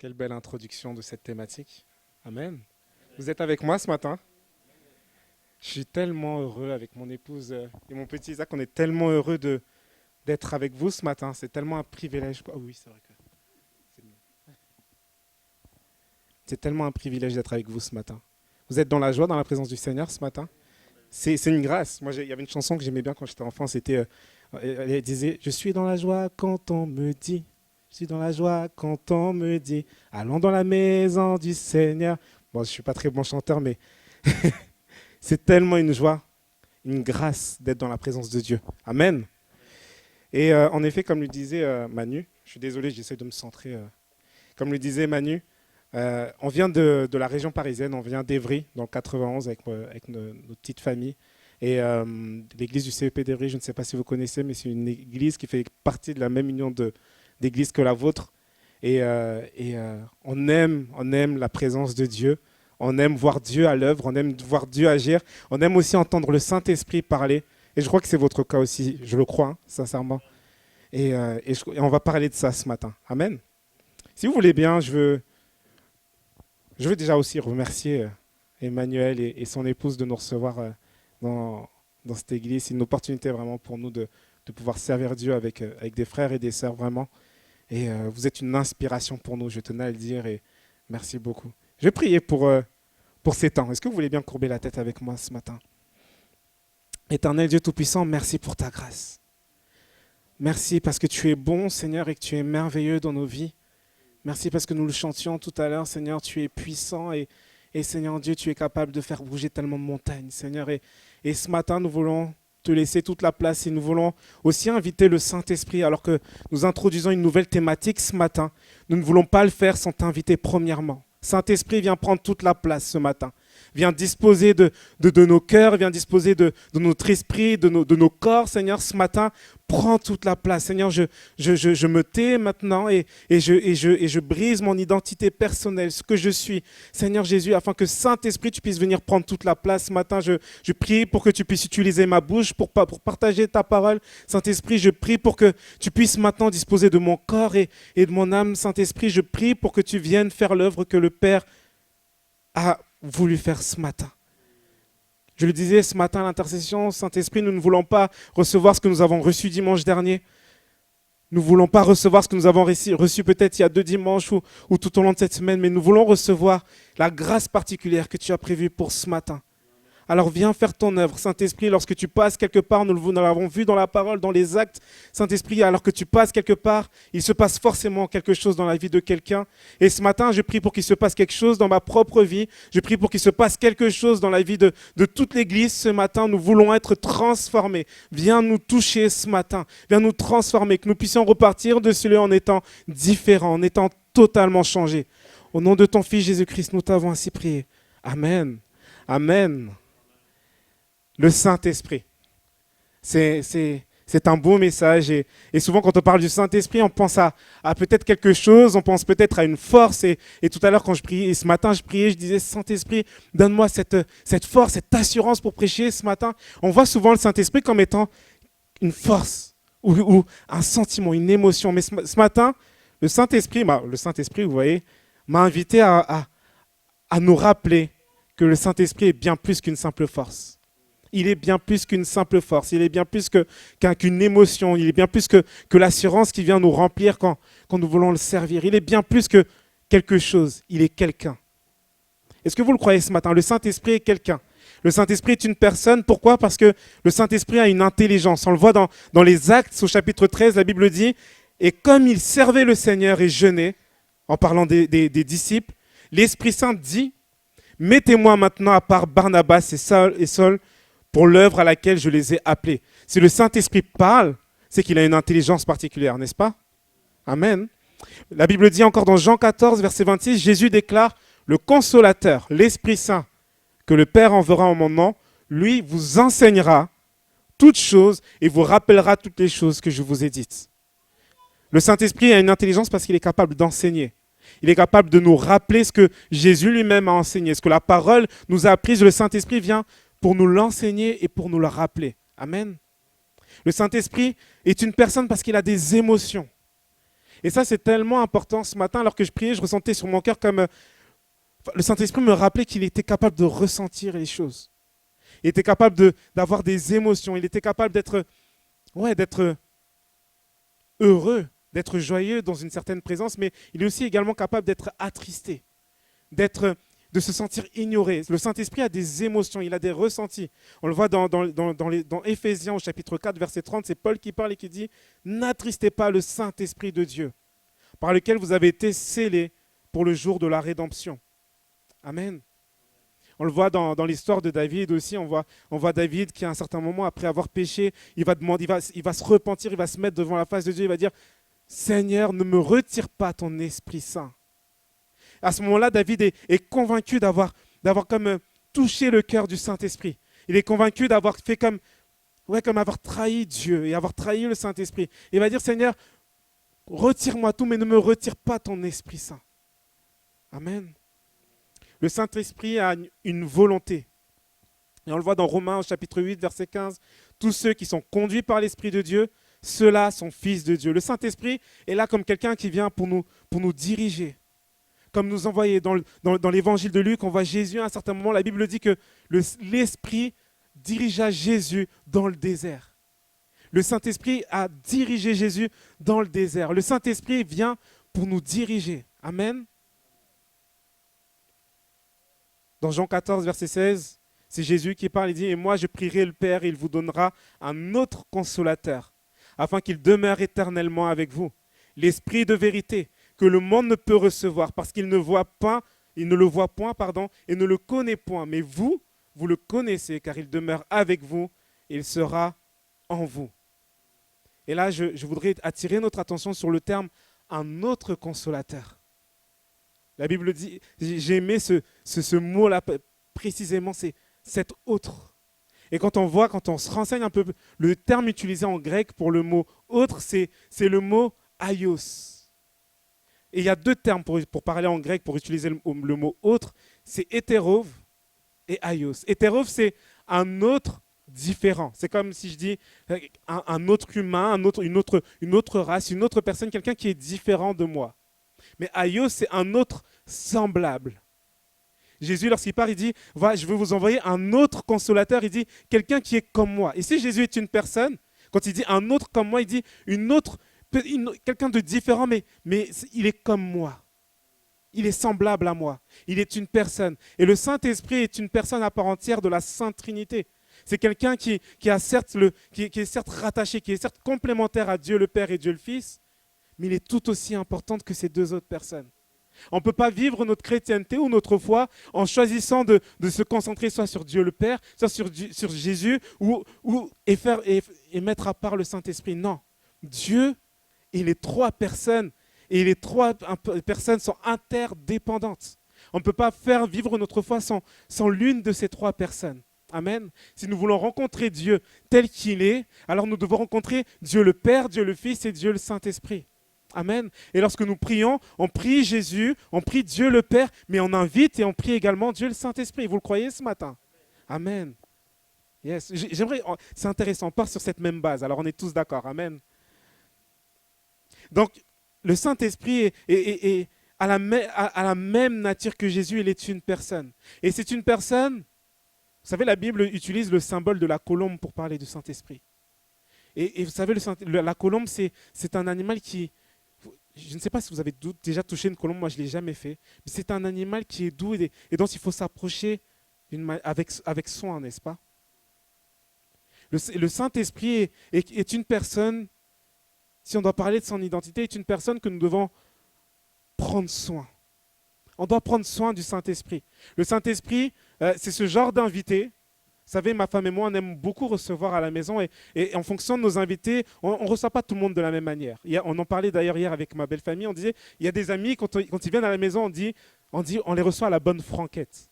Quelle belle introduction de cette thématique. Amen. Vous êtes avec moi ce matin? Je suis tellement heureux avec mon épouse et mon petit Isaac. On est tellement heureux d'être avec vous ce matin. C'est tellement un privilège. Oh oui, c'est vrai que c'est mieux. C'est tellement un privilège d'être avec vous ce matin. Vous êtes dans la joie, dans la présence du Seigneur ce matin? C'est une grâce. Moi, il y avait une chanson que j'aimais bien quand j'étais enfant. C'était, elle disait, je suis dans la joie quand on me dit. Je suis dans la joie quand on me dit, allons dans la maison du Seigneur. Bon, je ne suis pas très bon chanteur, mais c'est tellement une joie, une grâce d'être dans la présence de Dieu. Amen. Et en effet, comme le disait Manu, je suis désolé, j'essaie de me centrer. Comme le disait Manu, on vient de la région parisienne, on vient d'Évry, dans le 91, avec notre petite famille. Et l'église du CEP d'Évry, je ne sais pas si vous connaissez, mais c'est une église qui fait partie de la même union d'église que la vôtre. Et on aime la présence de Dieu. On aime voir Dieu à l'œuvre, on aime voir Dieu agir. On aime aussi entendre le Saint-Esprit parler. Et je crois que c'est votre cas aussi, je le crois, hein, sincèrement. Et on va parler de ça ce matin. Amen. Si vous voulez bien, je veux déjà aussi remercier Emmanuel et son épouse de nous recevoir dans cette église. C'est une opportunité vraiment pour nous de pouvoir servir Dieu avec des frères et des sœurs vraiment. Et vous êtes une inspiration pour nous, je tenais à le dire, et merci beaucoup. Je vais prier pour ces temps. Est-ce que vous voulez bien courber la tête avec moi ce matin? Éternel Dieu Tout-Puissant, merci pour ta grâce. Merci parce que tu es bon, Seigneur, et que tu es merveilleux dans nos vies. Merci parce que nous le chantions tout à l'heure, Seigneur, tu es puissant et Seigneur Dieu, tu es capable de faire bouger tellement de montagnes, Seigneur. Et ce matin, nous voulons te laisser toute la place et nous voulons aussi inviter le Saint-Esprit alors que nous introduisons une nouvelle thématique ce matin. Nous ne voulons pas le faire sans t'inviter premièrement. Saint-Esprit, viens prendre toute la place ce matin. Viens disposer de nos cœurs, viens disposer de notre esprit, de nos corps, Seigneur, ce matin. Prends toute la place. Seigneur, je me tais maintenant et je brise mon identité personnelle, ce que je suis. Seigneur Jésus, afin que Saint-Esprit, tu puisses venir prendre toute la place ce matin. Je prie pour que tu puisses utiliser ma bouche pour partager ta parole. Saint-Esprit, je prie pour que tu puisses maintenant disposer de mon corps et de mon âme. Saint-Esprit, je prie pour que tu viennes faire l'œuvre que le Père a voulu faire ce matin. Je le disais ce matin à l'intercession, Saint-Esprit, nous ne voulons pas recevoir ce que nous avons reçu dimanche dernier. Nous ne voulons pas recevoir ce que nous avons reçu peut-être il y a 2 dimanches ou tout au long de cette semaine, mais nous voulons recevoir la grâce particulière que tu as prévue pour ce matin. Alors viens faire ton œuvre, Saint-Esprit, lorsque tu passes quelque part, nous l'avons vu dans la parole, dans les actes, Saint-Esprit, alors que tu passes quelque part, il se passe forcément quelque chose dans la vie de quelqu'un. Et ce matin, je prie pour qu'il se passe quelque chose dans ma propre vie, je prie pour qu'il se passe quelque chose dans la vie de toute l'Église ce matin. Nous voulons être transformés. Viens nous toucher ce matin, viens nous transformer, que nous puissions repartir de ce lieu en étant différents, en étant totalement changés. Au nom de ton Fils Jésus-Christ, nous t'avons ainsi prié. Amen. Amen. Le Saint-Esprit. C'est un beau message et souvent quand on parle du Saint-Esprit, on pense à peut-être quelque chose, on pense peut-être à une force et tout à l'heure quand je priais, et ce matin je priais, je disais Saint-Esprit, donne-moi cette force, cette assurance pour prêcher ce matin. On voit souvent le Saint-Esprit comme étant une force ou un sentiment, une émotion. Mais ce matin, le Saint-Esprit, vous voyez, m'a invité à nous rappeler que le Saint-Esprit est bien plus qu'une simple force. Il est bien plus qu'une simple force, il est bien plus qu'une émotion, il est bien plus que l'assurance qui vient nous remplir quand nous voulons le servir. Il est bien plus que quelque chose, il est quelqu'un. Est-ce que vous le croyez ce matin? Le Saint-Esprit est quelqu'un. Le Saint-Esprit est une personne. Pourquoi? Parce que le Saint-Esprit a une intelligence. On le voit dans les Actes, au chapitre 13, la Bible dit « Et comme il servait le Seigneur et jeûnait, en parlant des disciples, l'Esprit Saint dit « Mettez-moi maintenant à part Barnabas et Saul, pour l'œuvre à laquelle je les ai appelés. » Si le Saint-Esprit parle, c'est qu'il a une intelligence particulière, n'est-ce pas? Amen. La Bible dit encore dans Jean 14, verset 26, Jésus déclare, le Consolateur, l'Esprit Saint, que le Père enverra en mon nom, lui vous enseignera toutes choses et vous rappellera toutes les choses que je vous ai dites. Le Saint-Esprit a une intelligence parce qu'il est capable d'enseigner. Il est capable de nous rappeler ce que Jésus lui-même a enseigné, ce que la parole nous a appris. Le Saint-Esprit vient pour nous l'enseigner et pour nous le rappeler. Amen. Le Saint-Esprit est une personne parce qu'il a des émotions. Et ça, c'est tellement important. Ce matin, alors que je priais, je ressentais sur mon cœur comme le Saint-Esprit me rappelait qu'il était capable de ressentir les choses. Il était capable d'avoir des émotions. Il était capable d'être heureux, d'être joyeux dans une certaine présence, mais il est aussi également capable d'être attristé, de se sentir ignoré. Le Saint-Esprit a des émotions, il a des ressentis. On le voit dans Éphésiens au chapitre 4, verset 30, c'est Paul qui parle et qui dit « N'attristez pas le Saint-Esprit de Dieu, par lequel vous avez été scellés pour le jour de la rédemption. » Amen. On le voit dans l'histoire de David aussi, on voit David qui à un certain moment, après avoir péché, il va se repentir, il va se mettre devant la face de Dieu, il va dire « Seigneur, ne me retire pas ton Esprit Saint. » À ce moment-là, David est convaincu d'avoir comme touché le cœur du Saint-Esprit. Il est convaincu d'avoir fait comme avoir trahi Dieu et avoir trahi le Saint-Esprit. Il va dire, Seigneur, retire-moi tout, mais ne me retire pas ton Esprit Saint. Amen. Le Saint-Esprit a une volonté. Et on le voit dans Romains au chapitre 8, verset 15. Tous ceux qui sont conduits par l'Esprit de Dieu, ceux-là sont fils de Dieu. Le Saint-Esprit est là comme quelqu'un qui vient pour nous diriger. Comme nous envoyer dans l'évangile de Luc, on voit Jésus à un certain moment, la Bible dit que l'Esprit dirigea Jésus dans le désert. Le Saint-Esprit a dirigé Jésus dans le désert. Le Saint-Esprit vient pour nous diriger. Amen. Dans Jean 14, verset 16, c'est Jésus qui parle, il dit « Et moi je prierai le Père, et il vous donnera un autre consolateur, afin qu'il demeure éternellement avec vous. L'Esprit de vérité, que le monde ne peut recevoir parce qu'il ne le voit point, et ne le connaît point. Mais vous le connaissez car il demeure avec vous et il sera en vous. » Et là, je voudrais attirer notre attention sur le terme « un autre consolateur ». La Bible dit, j'ai aimé ce mot-là précisément, c'est cet autre. Et quand on se renseigne un peu, le terme utilisé en grec pour le mot autre, c'est le mot aios. Et il y a deux termes pour parler en grec, pour utiliser le mot autre, c'est hétérov et aios. Hétérov, c'est un autre différent. C'est comme si je dis un autre humain, une autre race, une autre personne, quelqu'un qui est différent de moi. Mais aios, c'est un autre semblable. Jésus, lorsqu'il part, il dit, je vais vous envoyer un autre consolateur. Il dit, quelqu'un qui est comme moi. Et si Jésus est une personne, quand il dit un autre comme moi, il dit quelqu'un de différent, mais il est comme moi. Il est semblable à moi. Il est une personne. Et le Saint-Esprit est une personne à part entière de la Sainte Trinité. C'est quelqu'un qui est certes rattaché, qui est certes complémentaire à Dieu le Père et Dieu le Fils, mais il est tout aussi important que ces deux autres personnes. On ne peut pas vivre notre chrétienté ou notre foi en choisissant de se concentrer soit sur Dieu le Père, soit sur Jésus, et mettre à part le Saint-Esprit. Non. Dieu et les trois personnes, et les trois personnes sont interdépendantes. On ne peut pas faire vivre notre foi sans l'une de ces trois personnes. Amen. Si nous voulons rencontrer Dieu tel qu'il est, alors nous devons rencontrer Dieu le Père, Dieu le Fils et Dieu le Saint-Esprit. Amen. Et lorsque nous prions, on prie Jésus, on prie Dieu le Père, mais on invite et on prie également Dieu le Saint-Esprit. Vous le croyez ce matin? Amen. Yes. C'est intéressant, on part sur cette même base. Alors on est tous d'accord. Amen. Donc, le Saint-Esprit est à la même nature que Jésus, il est une personne. Et c'est une personne, vous savez, la Bible utilise le symbole de la colombe pour parler du Saint-Esprit. Et vous savez, la colombe, c'est un animal qui... Je ne sais pas si vous avez déjà touché une colombe, moi je ne l'ai jamais fait. Mais c'est un animal qui est doux et dont il faut s'approcher avec soin, n'est-ce pas? Le Saint-Esprit est une personne, si on doit parler de son identité, est une personne que nous devons prendre soin. On doit prendre soin du Saint-Esprit. Le Saint-Esprit, c'est ce genre d'invité. Vous savez, ma femme et moi, on aime beaucoup recevoir à la maison et en fonction de nos invités, on ne reçoit pas tout le monde de la même manière. On en parlait d'ailleurs hier avec ma belle famille, on disait, il y a des amis, quand ils viennent à la maison, on les reçoit à la bonne franquette.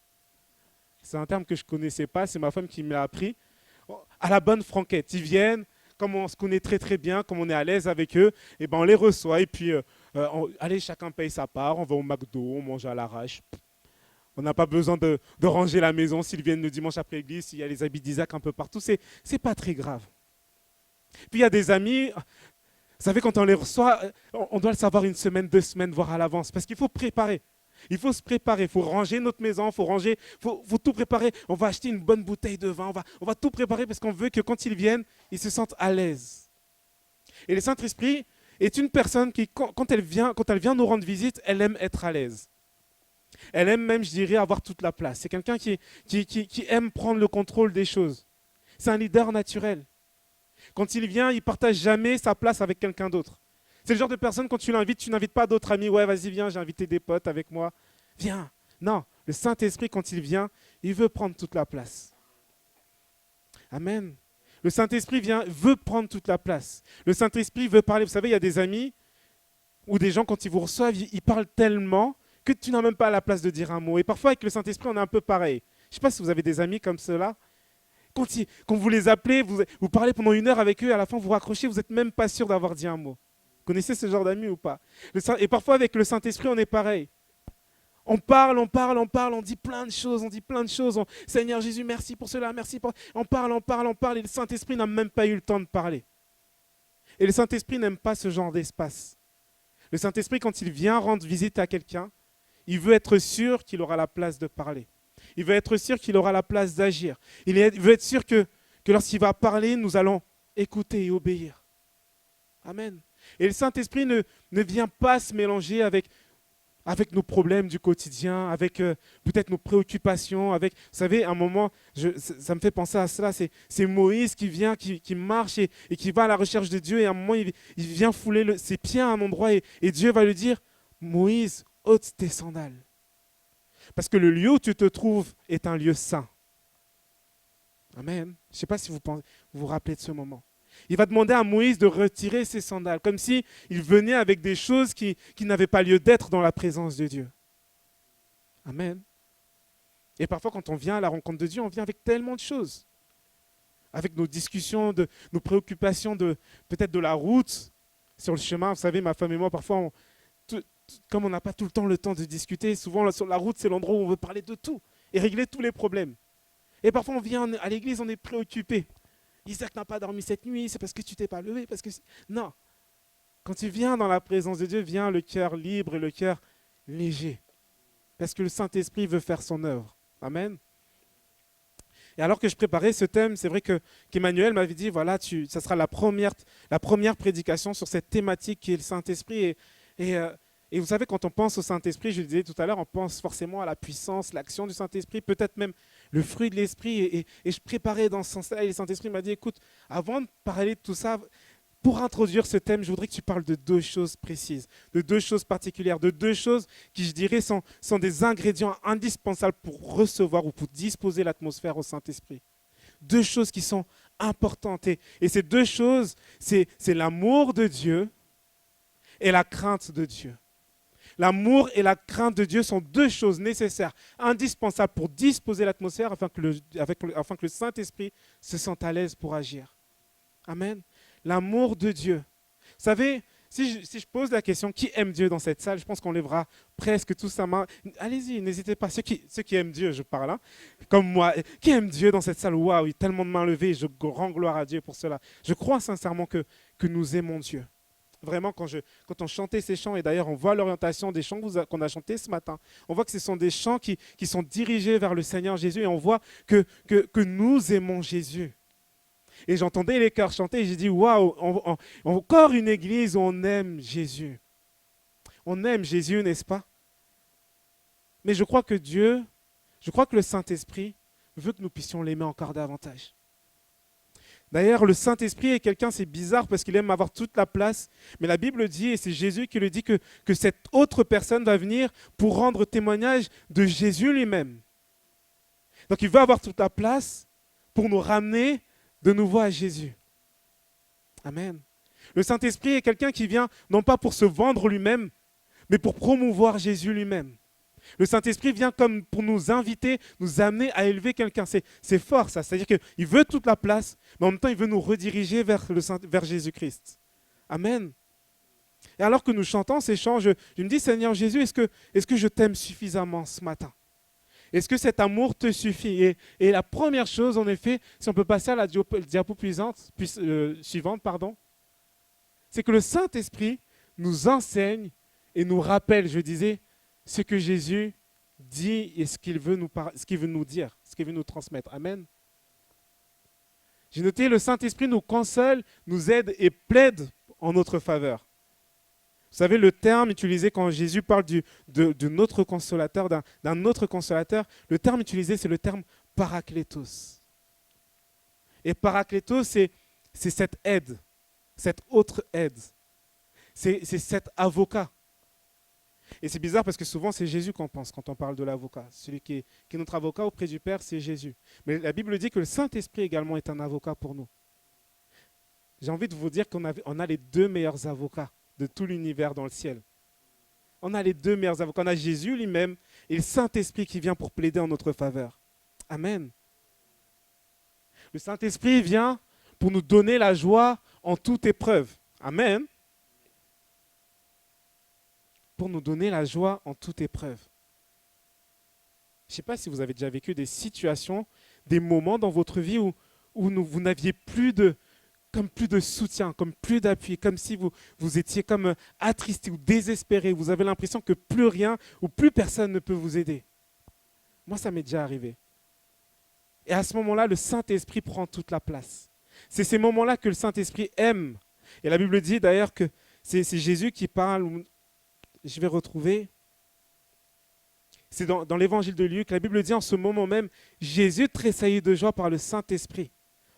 C'est un terme que je ne connaissais pas, c'est ma femme qui me l'a appris. À la bonne franquette, ils viennent, comme on se connaît très très bien, comme on est à l'aise avec eux, et ben on les reçoit et puis, allez, chacun paye sa part, on va au McDo, on mange à l'arrache. On n'a pas besoin de ranger la maison s'ils viennent le dimanche après l'église, s'il y a les habits d'Isaac un peu partout. C'est pas très grave. Puis il y a des amis, Vous savez, quand on les reçoit, on doit le savoir une semaine, 2 semaines, voire à l'avance, parce qu'il faut préparer. Il faut se préparer, il faut ranger notre maison, faut tout préparer. On va acheter une bonne bouteille de vin, on va tout préparer parce qu'on veut que quand ils viennent, ils se sentent à l'aise. Et le Saint-Esprit est une personne qui, quand elle vient nous rendre visite, elle aime être à l'aise. Elle aime même, je dirais, avoir toute la place. C'est quelqu'un qui aime prendre le contrôle des choses. C'est un leader naturel. Quand il vient, il ne partage jamais sa place avec quelqu'un d'autre. C'est le genre de personne, quand tu l'invites, tu n'invites pas d'autres amis. Ouais, vas-y, viens, j'ai invité des potes avec moi. Viens. Non, le Saint-Esprit, quand il vient, il veut prendre toute la place. Amen. Le Saint-Esprit veut prendre toute la place. Le Saint-Esprit veut parler. Vous savez, il y a des amis ou des gens, quand ils vous reçoivent, ils parlent tellement que tu n'as même pas la place de dire un mot. Et parfois, avec le Saint-Esprit, on est un peu pareil. Je ne sais pas si vous avez des amis comme ceux-là. Quand vous les appelez, vous parlez pendant 1 heure avec eux, et à la fin, vous raccrochez, vous n'êtes même pas sûr d'avoir dit un mot. Vous connaissez ce genre d'amis ou pas? Et parfois, avec le Saint-Esprit, on est pareil. On parle, on dit plein de choses, Seigneur Jésus, merci pour cela, merci pour... On parle, et le Saint-Esprit n'a même pas eu le temps de parler. Et le Saint-Esprit n'aime pas ce genre d'espace. Le Saint-Esprit, quand il vient rendre visite à quelqu'un, il veut être sûr qu'il aura la place de parler. Il veut être sûr qu'il aura la place d'agir. Il veut être sûr que lorsqu'il va parler, nous allons écouter et obéir. Amen. Et le Saint-Esprit ne vient pas se mélanger avec nos problèmes du quotidien, avec peut-être nos préoccupations. Vous savez, à un moment, ça me fait penser à cela, c'est Moïse qui vient, qui marche et qui va à la recherche de Dieu. Et à un moment, il vient fouler ses pieds à un endroit et Dieu va lui dire, Moïse, ôte tes sandales. Parce que le lieu où tu te trouves est un lieu saint. Amen. Je ne sais pas si vous vous rappelez de ce moment. Il va demander à Moïse de retirer ses sandales, comme s'il venait avec des choses qui n'avaient pas lieu d'être dans la présence de Dieu. Amen. Et parfois, quand on vient à la rencontre de Dieu, on vient avec tellement de choses. Avec nos discussions, nos préoccupations, peut-être de la route, sur le chemin. Vous savez, ma femme et moi, parfois, comme on n'a pas tout le temps de discuter, souvent sur la route, c'est l'endroit où on veut parler de tout et régler tous les problèmes. Et parfois, on vient à l'église, on est préoccupé. Isaac n'a pas dormi cette nuit, c'est parce que tu t'es pas levé. Non. Quand tu viens dans la présence de Dieu, vient le cœur libre et le cœur léger. Parce que le Saint-Esprit veut faire son œuvre. Amen. Et alors que je préparais ce thème, c'est vrai qu'Emmanuel m'avait dit, voilà, ça sera la première prédication sur cette thématique qui est le Saint-Esprit. Et vous savez, quand on pense au Saint-Esprit, je le disais tout à l'heure, on pense forcément à la puissance, l'action du Saint-Esprit, peut-être même le fruit de l'Esprit. Et je préparais dans ce sens-là, et le Saint-Esprit m'a dit, écoute, avant de parler de tout ça, pour introduire ce thème, je voudrais que tu parles de 2 choses précises, de 2 choses particulières, de 2 choses qui, je dirais, sont des ingrédients indispensables pour recevoir ou pour disposer l'atmosphère au Saint-Esprit. 2 choses qui sont importantes. Et ces 2 choses, c'est l'amour de Dieu et la crainte de Dieu. L'amour et la crainte de Dieu sont 2 choses nécessaires, indispensables pour disposer l'atmosphère afin que le Saint-Esprit se sente à l'aise pour agir. Amen. L'amour de Dieu. Vous savez, si je pose la question, qui aime Dieu dans cette salle, je pense qu'on lèvera presque tous sa main. Allez-y, n'hésitez pas. Ceux qui aiment Dieu, je parle, hein, comme moi. Qui aime Dieu dans cette salle? Waouh, il y a tellement de mains levées. Je rends gloire à Dieu pour cela. Je crois sincèrement que nous aimons Dieu. Vraiment, quand on chantait ces chants, et d'ailleurs on voit l'orientation des chants qu'on a chantés ce matin, on voit que ce sont des chants qui sont dirigés vers le Seigneur Jésus, et on voit que nous aimons Jésus. Et j'entendais les chœurs chanter, et j'ai dit, waouh, encore une église où on aime Jésus. On aime Jésus, n'est-ce pas? Mais je crois que le Saint-Esprit veut que nous puissions l'aimer encore davantage. D'ailleurs, le Saint-Esprit est quelqu'un, c'est bizarre parce qu'il aime avoir toute la place. Mais la Bible dit, et c'est Jésus qui le dit, que cette autre personne va venir pour rendre témoignage de Jésus lui-même. Donc il veut avoir toute la place pour nous ramener de nouveau à Jésus. Amen. Le Saint-Esprit est quelqu'un qui vient non pas pour se vendre lui-même, mais pour promouvoir Jésus lui-même. Le Saint-Esprit vient comme pour nous inviter, nous amener à élever quelqu'un. C'est fort ça, c'est-à-dire qu'il veut toute la place, mais en même temps il veut nous rediriger vers Jésus-Christ. Amen. Et alors que nous chantons ces chants, je me dis, Seigneur Jésus, est-ce que je t'aime suffisamment ce matin? Est-ce que cet amour te suffit? Et la première chose, en effet, si on peut passer à la diapo suivante, C'est que le Saint-Esprit nous enseigne et nous rappelle, je disais, ce que Jésus dit et ce qu'il veut nous dire, ce qu'il veut nous transmettre. Amen. J'ai noté, le Saint-Esprit nous console, nous aide et plaide en notre faveur. Vous savez, le terme utilisé quand Jésus parle d'un autre consolateur, d'un autre consolateur, le terme utilisé, c'est le terme paraklétos. Et paraklétos, c'est cette aide, cette autre aide. C'est cet avocat. Et c'est bizarre parce que souvent, c'est Jésus qu'on pense quand on parle de l'avocat. Celui qui est notre avocat auprès du Père, c'est Jésus. Mais la Bible dit que le Saint-Esprit également est un avocat pour nous. J'ai envie de vous dire qu'on a les deux meilleurs avocats de tout l'univers dans le ciel. On a les deux meilleurs avocats. On a Jésus lui-même et le Saint-Esprit qui vient pour plaider en notre faveur. Amen. Le Saint-Esprit vient pour nous donner la joie en toute épreuve. Amen. Pour nous donner la joie en toute épreuve. Je ne sais pas si vous avez déjà vécu des situations, des moments dans votre vie où vous n'aviez plus de soutien, comme plus d'appui, comme si vous étiez comme attristé ou désespéré. Vous avez l'impression que plus rien ou plus personne ne peut vous aider. Moi, ça m'est déjà arrivé. Et à ce moment-là, le Saint-Esprit prend toute la place. C'est ces moments-là que le Saint-Esprit aime. Et la Bible dit d'ailleurs que c'est Jésus qui parle. Je vais retrouver. C'est dans l'évangile de Luc. La Bible dit en ce moment même, Jésus tressaillit de joie par le Saint-Esprit.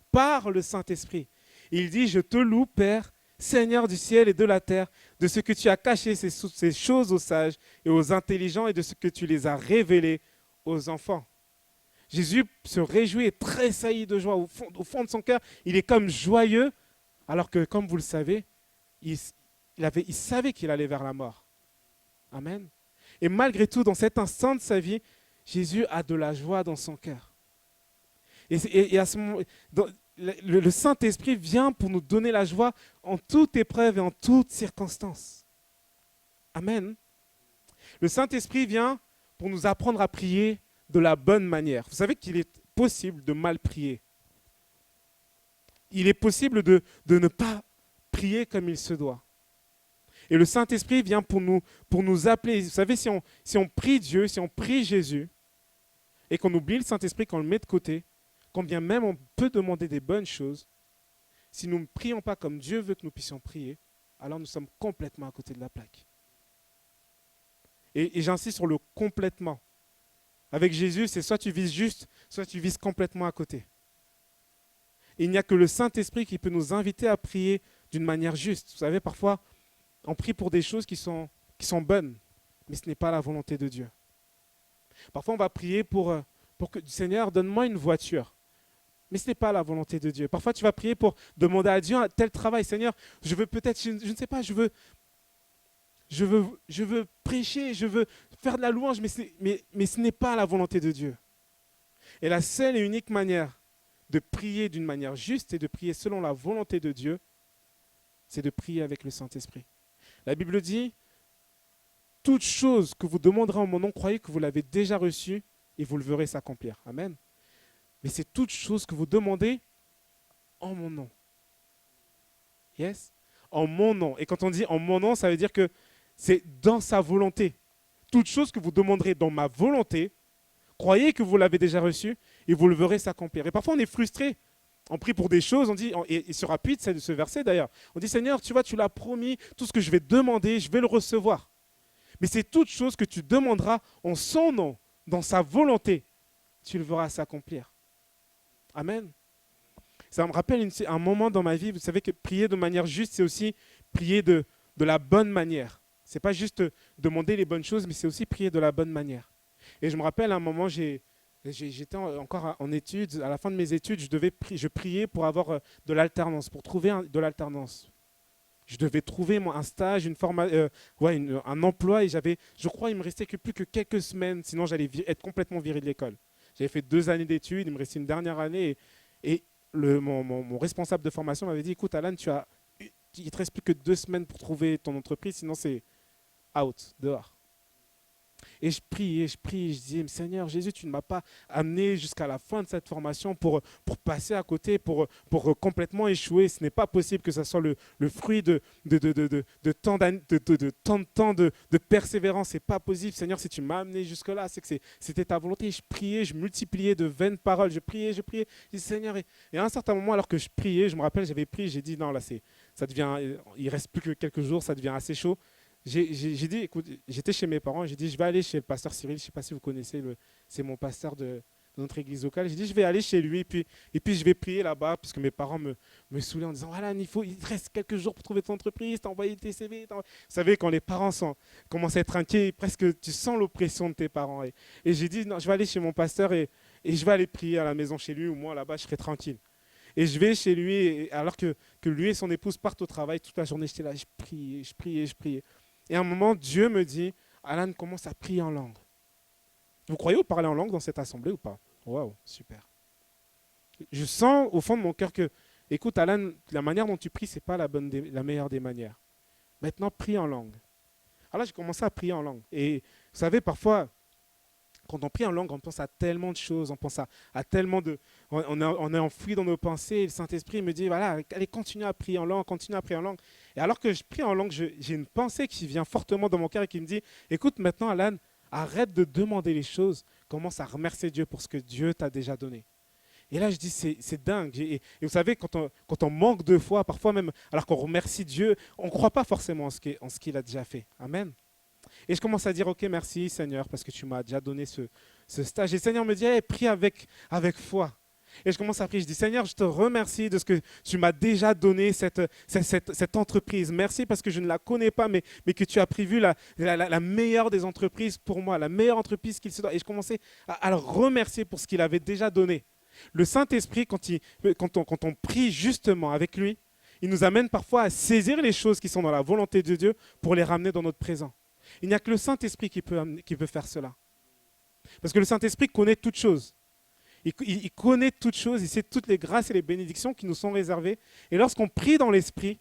Par le Saint-Esprit. Il dit, je te loue, Père, Seigneur du ciel et de la terre, de ce que tu as caché ces choses aux sages et aux intelligents et de ce que tu les as révélées aux enfants. Jésus se réjouit et tressaillit de joie. Au fond de son cœur, il est comme joyeux, alors que, comme vous le savez, il savait qu'il allait vers la mort. Amen. Et malgré tout, dans cet instant de sa vie, Jésus a de la joie dans son cœur. Et à ce moment, le Saint-Esprit vient pour nous donner la joie en toute épreuve et en toute circonstance. Amen. Le Saint-Esprit vient pour nous apprendre à prier de la bonne manière. Vous savez qu'il est possible de mal prier. Il est possible de ne pas prier comme il se doit. Et le Saint-Esprit vient pour nous appeler. Vous savez, si on prie Dieu, si on prie Jésus, et qu'on oublie le Saint-Esprit, qu'on le met de côté, quand bien même on peut demander des bonnes choses, si nous ne prions pas comme Dieu veut que nous puissions prier, alors nous sommes complètement à côté de la plaque. Et j'insiste sur le complètement. Avec Jésus, c'est soit tu vises juste, soit tu vises complètement à côté. Et il n'y a que le Saint-Esprit qui peut nous inviter à prier d'une manière juste. Vous savez, parfois, on prie pour des choses qui sont bonnes, mais ce n'est pas la volonté de Dieu. Parfois, on va prier pour que, Seigneur, donne-moi une voiture. Mais ce n'est pas la volonté de Dieu. Parfois, tu vas prier pour demander à Dieu un tel travail. Seigneur, je veux peut-être, je ne sais pas, je veux prêcher, je veux faire de la louange, mais ce n'est pas la volonté de Dieu. Et la seule et unique manière de prier d'une manière juste et de prier selon la volonté de Dieu, c'est de prier avec le Saint-Esprit. La Bible dit, toute chose que vous demanderez en mon nom, croyez que vous l'avez déjà reçue et vous le verrez s'accomplir. Amen. Mais c'est toute chose que vous demandez en mon nom. Yes? En mon nom. Et quand on dit en mon nom, ça veut dire que c'est dans sa volonté. Toute chose que vous demanderez dans ma volonté, croyez que vous l'avez déjà reçu et vous le verrez s'accomplir. Et parfois, on est frustré. On prie pour des choses, on dit, et se rapide, c'est de ce verset d'ailleurs. On dit, Seigneur, tu vois, tu l'as promis, tout ce que je vais demander, je vais le recevoir. Mais c'est toute chose que tu demanderas en son nom, dans sa volonté, tu le verras s'accomplir. Amen. Ça me rappelle un moment dans ma vie, vous savez que prier de manière juste, c'est aussi prier de la bonne manière. Ce n'est pas juste demander les bonnes choses, mais c'est aussi prier de la bonne manière. Et je me rappelle à un moment, j'étais encore en études, à la fin de mes études, je priais pour avoir de l'alternance, pour trouver de l'alternance. Je devais trouver un stage, un emploi, et je crois il me restait plus que quelques semaines, sinon j'allais être complètement viré de l'école. J'avais fait 2 années d'études, il me restait une dernière année, et mon responsable de formation m'avait dit, écoute Alan, il ne te reste plus que 2 semaines pour trouver ton entreprise, sinon c'est out, dehors. Et je priais, je priais, je disais, Seigneur Jésus, tu ne m'as pas amené jusqu'à la fin de cette formation pour passer à côté, pour complètement échouer. Ce n'est pas possible que ce soit le fruit de tant de temps de persévérance. Ce n'est pas possible, Seigneur, si tu m'as amené jusque-là, c'est que c'était ta volonté. Je priais, je multipliais de vaines paroles, je priais, je priais. Je dis, Seigneur, et à un certain moment, alors que je priais, je me rappelle, j'avais prié, j'ai dit, non, là, ça devient, il reste plus que quelques jours, ça devient assez chaud. J'ai dit, écoute, j'étais chez mes parents, j'ai dit, je vais aller chez le pasteur Cyril, je ne sais pas si vous connaissez, c'est mon pasteur de notre église locale. J'ai dit, je vais aller chez lui, et puis je vais prier là-bas, parce que mes parents me saoulaient en disant, voilà, il te reste quelques jours pour trouver ton entreprise, t'as envoyé tes CV. Vous savez, quand les parents commencent à être inquiets, presque tu sens l'oppression de tes parents. Et j'ai dit, non, je vais aller chez mon pasteur, et je vais aller prier à la maison chez lui, ou moi, là-bas, je serai tranquille. Et je vais chez lui, alors que lui et son épouse partent au travail, toute la journée, j'étais là, je priais, je priais, je priais. Et à un moment, Dieu me dit, Alan commence à prier en langue. Vous croyez au parler en langue dans cette assemblée ou pas? Waouh, super. Je sens au fond de mon cœur que, écoute Alan, la manière dont tu pries, ce n'est pas la meilleure des manières. Maintenant, prie en langue. Alors là, j'ai commencé à prier en langue. Et vous savez, parfois, quand on prie en langue, on pense à tellement de choses, on pense à tellement de... On est enfoui dans nos pensées, et le Saint-Esprit me dit, voilà, allez, continue à prier en langue, continue à prier en langue. Et alors que je prie en langue, j'ai une pensée qui vient fortement dans mon cœur et qui me dit, écoute, maintenant, Alan, arrête de demander les choses, commence à remercier Dieu pour ce que Dieu t'a déjà donné. Et là, je dis, c'est dingue. Et vous savez, quand on manque de foi, parfois même, alors qu'on remercie Dieu, on ne croit pas forcément en ce qu'il a déjà fait. Amen. Et je commence à dire, ok, merci Seigneur, parce que tu m'as déjà donné ce stage. Et le Seigneur me dit, hey, prie avec foi. Et je commence à prier, je dis, Seigneur, je te remercie de ce que tu m'as déjà donné, cette entreprise. Merci parce que je ne la connais pas, mais que tu as prévu la meilleure des entreprises pour moi, la meilleure entreprise qu'il se doit. Et je commençais à le remercier pour ce qu'il avait déjà donné. Le Saint-Esprit, quand on prie justement avec lui, il nous amène parfois à saisir les choses qui sont dans la volonté de Dieu pour les ramener dans notre présent. Il n'y a que le Saint-Esprit qui peut faire cela. Parce que le Saint-Esprit connaît toutes choses. Il connaît toutes choses, il sait toutes les grâces et les bénédictions qui nous sont réservées. Et lorsqu'on prie dans l'Esprit,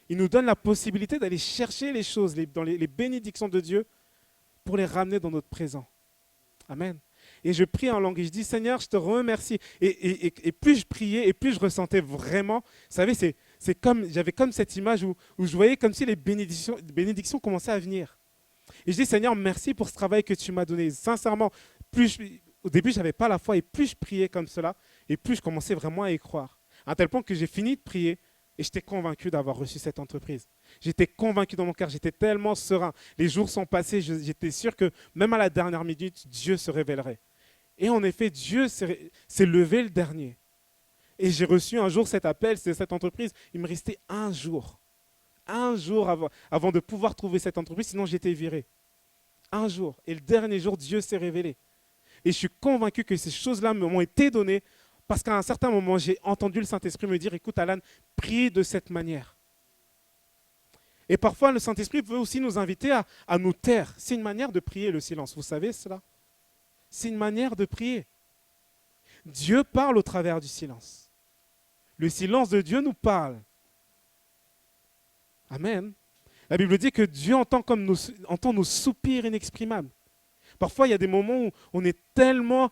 il nous donne la possibilité d'aller chercher les choses, dans les bénédictions de Dieu, pour les ramener dans notre présent. Amen. Et je prie en langue et je dis, Seigneur, je te remercie. Et plus je priais, et plus je ressentais vraiment, vous savez, j'avais comme cette image où je voyais comme si les bénédictions commençaient à venir. Et je dis, Seigneur, merci pour ce travail que tu m'as donné. Sincèrement, au début, je n'avais pas la foi, et plus je priais comme cela, et plus je commençais vraiment à y croire. À un tel point que j'ai fini de prier, et j'étais convaincu d'avoir reçu cette entreprise. J'étais convaincu dans mon cœur, j'étais tellement serein. Les jours sont passés, j'étais sûr que même à la dernière minute, Dieu se révélerait. Et en effet, Dieu s'est levé le dernier. Et j'ai reçu un jour cet appel, c'est cette entreprise. Il me restait un jour avant de pouvoir trouver cette entreprise, sinon j'étais viré. Un jour. Et le dernier jour, Dieu s'est révélé. Et je suis convaincu que ces choses-là m'ont été données parce qu'à un certain moment, j'ai entendu le Saint-Esprit me dire, écoute Alan, prie de cette manière. Et parfois, le Saint-Esprit veut aussi nous inviter à nous taire. C'est une manière de prier, le silence. Vous savez cela? C'est une manière de prier. Dieu parle au travers du silence. Le silence de Dieu nous parle. Amen. La Bible dit que Dieu entend nos soupirs inexprimables. Parfois, il y a des moments où on est tellement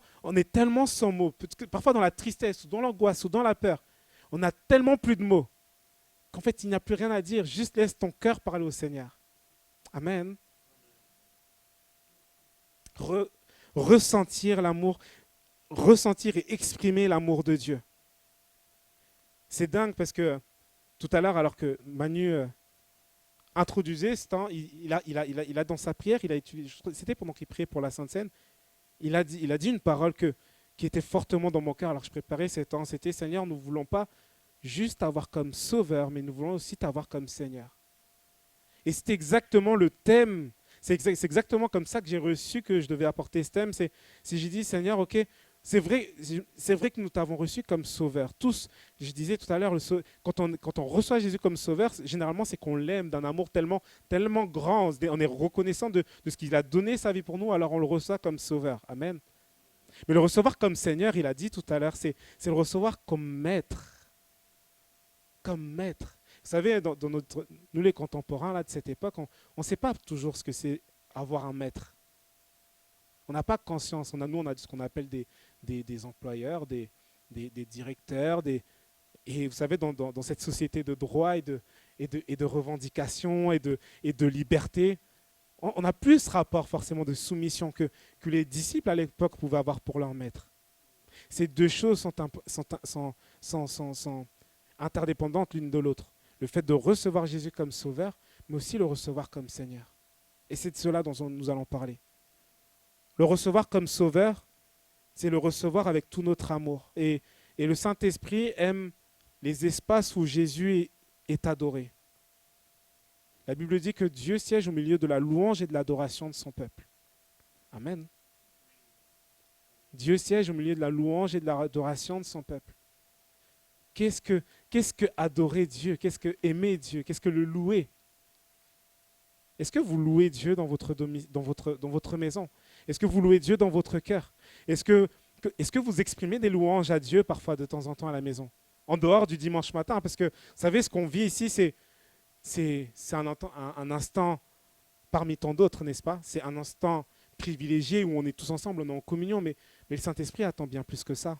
sans mots. Parfois, dans la tristesse, ou dans l'angoisse, ou dans la peur, on n'a tellement plus de mots qu'en fait, il n'y a plus rien à dire. Juste laisse ton cœur parler au Seigneur. Amen. Ressentir l'amour, ressentir et exprimer l'amour de Dieu. C'est dingue parce que tout à l'heure, alors que Manu introduisait ce temps, il a dans sa prière, c'était pendant qu'il priait pour la Sainte Seine, il a dit une parole qui était fortement dans mon cœur alors que je préparais ce temps. C'était, Seigneur, nous ne voulons pas juste t'avoir comme sauveur, mais nous voulons aussi t'avoir comme Seigneur. Et c'est exactement le thème, c'est exactement comme ça que j'ai reçu que je devais apporter ce thème. C'est j'ai dit, Seigneur, ok, c'est vrai que nous t'avons reçu comme sauveur. Tous, je disais tout à l'heure, quand on reçoit Jésus comme sauveur, généralement c'est qu'on l'aime d'un amour tellement, tellement grand. On est reconnaissant de ce qu'il a donné sa vie pour nous, alors on le reçoit comme sauveur. Amen. Mais le recevoir comme Seigneur, il a dit tout à l'heure, c'est le recevoir comme maître. Comme maître. Vous savez, nous les contemporains là, de cette époque, on ne sait pas toujours ce que c'est avoir un maître. On n'a pas conscience. Nous, on a ce qu'on appelle des employeurs, des directeurs, et vous savez, dans cette société de droit et de revendication et de liberté, on n'a plus ce rapport forcément de soumission que les disciples à l'époque pouvaient avoir pour leur maître. Ces deux choses sont interdépendantes l'une de l'autre. Le fait de recevoir Jésus comme sauveur, mais aussi le recevoir comme Seigneur. Et c'est de cela dont nous allons parler. Le recevoir comme sauveur, c'est le recevoir avec tout notre amour. Et le Saint-Esprit aime les espaces où Jésus est adoré. La Bible dit que Dieu siège au milieu de la louange et de l'adoration de son peuple. Amen. Dieu siège au milieu de la louange et de l'adoration de son peuple. Qu'est-ce que adorer Dieu? Qu'est-ce que aimer Dieu? Qu'est-ce que le louer? Est-ce que vous louez Dieu dans votre maison? Est-ce que vous louez Dieu dans votre cœur? Est-ce que vous exprimez des louanges à Dieu parfois de temps en temps à la maison? En dehors du dimanche matin, parce que vous savez, ce qu'on vit ici, c'est un instant parmi tant d'autres, n'est-ce pas? C'est un instant privilégié où on est tous ensemble, on est en communion, mais le Saint-Esprit attend bien plus que ça.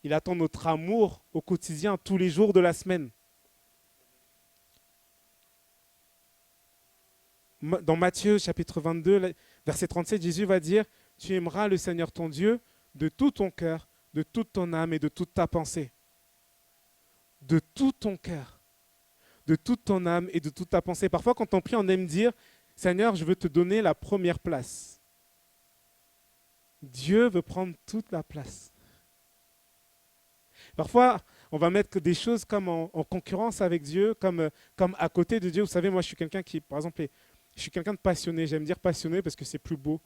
Il attend notre amour au quotidien, tous les jours de la semaine. Dans Matthieu chapitre 22, verset 37, Jésus va dire « Tu aimeras le Seigneur ton Dieu de tout ton cœur, de toute ton âme et de toute ta pensée. » De tout ton cœur, de toute ton âme et de toute ta pensée. Parfois, quand on prie, on aime dire « Seigneur, je veux te donner la première place. » Dieu veut prendre toute la place. Parfois, on va mettre des choses comme en concurrence avec Dieu, comme à côté de Dieu. Vous savez, moi, je suis quelqu'un qui, par exemple, je suis quelqu'un de passionné. J'aime dire passionné parce que c'est plus beau.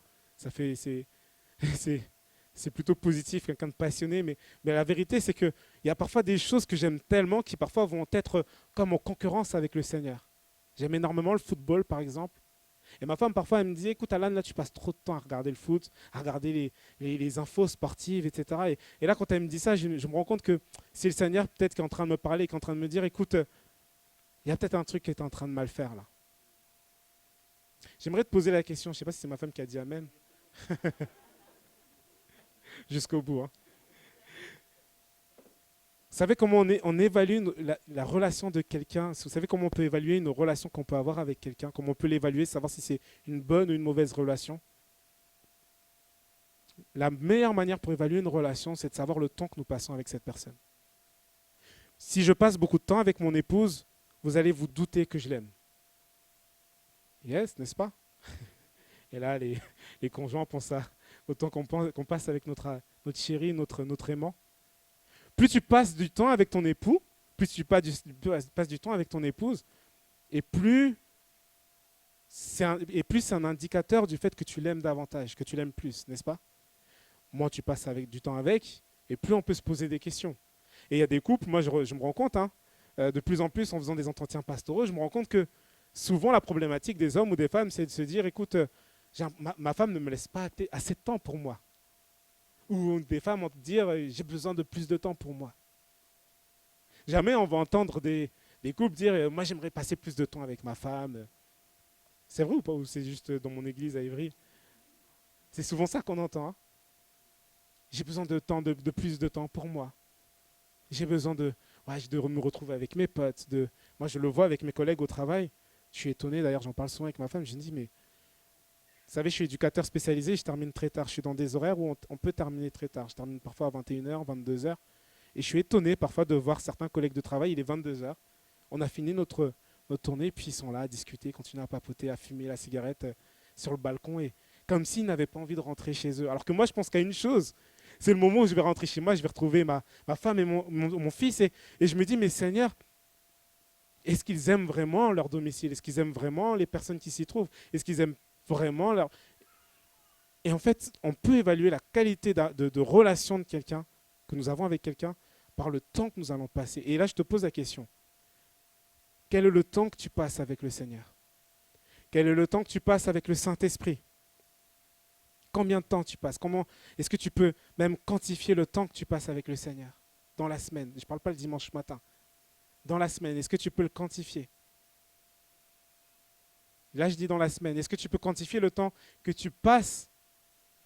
C'est plutôt positif, quelqu'un de passionné. Mais la vérité, c'est qu'il y a parfois des choses que j'aime tellement qui parfois vont être comme en concurrence avec le Seigneur. J'aime énormément le football, par exemple. Et ma femme, parfois, elle me dit, écoute, Alan, là, tu passes trop de temps à regarder le foot, à regarder les infos sportives, etc. Et là, quand elle me dit ça, je me rends compte que c'est le Seigneur peut-être qui est en train de me parler, qui est en train de me dire, écoute, il y a peut-être un truc qui est en train de mal faire, là. J'aimerais te poser la question, je ne sais pas si c'est ma femme qui a dit Amen. Jusqu'au bout. Hein. Vous savez comment on évalue la relation de quelqu'un? Vous savez comment on peut évaluer une relation qu'on peut avoir avec quelqu'un? Comment on peut l'évaluer, savoir si c'est une bonne ou une mauvaise relation? La meilleure manière pour évaluer une relation, c'est de savoir le temps que nous passons avec cette personne. Si je passe beaucoup de temps avec mon épouse, vous allez vous douter que je l'aime. Yes, n'est-ce pas? Et là, les conjoints pensent au temps qu'on passe avec notre chéri, notre aimant. Plus tu passes du temps avec ton époux, plus tu passes du temps avec ton épouse, et plus c'est un indicateur du fait que tu l'aimes davantage, que tu l'aimes plus, n'est-ce pas? Moins tu passes du temps avec, et plus on peut se poser des questions. Et il y a des couples, moi je me rends compte, de plus en plus en faisant des entretiens pastoraux, je me rends compte que souvent la problématique des hommes ou des femmes, c'est de se dire, écoute, ma femme ne me laisse pas assez de temps pour moi. Ou des femmes vont te dire j'ai besoin de plus de temps pour moi. Jamais on va entendre des couples dire moi j'aimerais passer plus de temps avec ma femme. C'est vrai ou pas? Ou c'est juste dans mon église à Ivry? C'est souvent ça qu'on entend. Hein. J'ai besoin de plus de temps pour moi. J'ai besoin de me retrouver avec mes potes. Moi je le vois avec mes collègues au travail. Je suis étonné, d'ailleurs j'en parle souvent avec ma femme. Je me dis mais vous savez, je suis éducateur spécialisé, je termine très tard. Je suis dans des horaires où on peut terminer très tard. Je termine parfois à 21h, 22h. Et je suis étonné parfois de voir certains collègues de travail, il est 22h. On a fini notre tournée, puis ils sont là à discuter, continuer à papoter, à fumer la cigarette sur le balcon, et comme s'ils n'avaient pas envie de rentrer chez eux. Alors que moi, je pense qu'à une chose, c'est le moment où je vais rentrer chez moi, je vais retrouver ma femme et mon fils, et je me dis, mais Seigneur, est-ce qu'ils aiment vraiment leur domicile? Est-ce qu'ils aiment vraiment les personnes qui s'y trouvent? Est-ce qu'ils aiment vraiment leur... Et en fait, on peut évaluer la qualité de relation de quelqu'un, que nous avons avec quelqu'un, par le temps que nous allons passer. Et là, je te pose la question. Quel est le temps que tu passes avec le Seigneur? Quel est le temps que tu passes avec le Saint-Esprit? Combien de temps tu passes? Est-ce que tu peux même quantifier le temps que tu passes avec le Seigneur dans la semaine? Je ne parle pas le dimanche matin. Dans la semaine, est-ce que tu peux le quantifier? Là, je dis dans la semaine. Est-ce que tu peux quantifier le temps que tu passes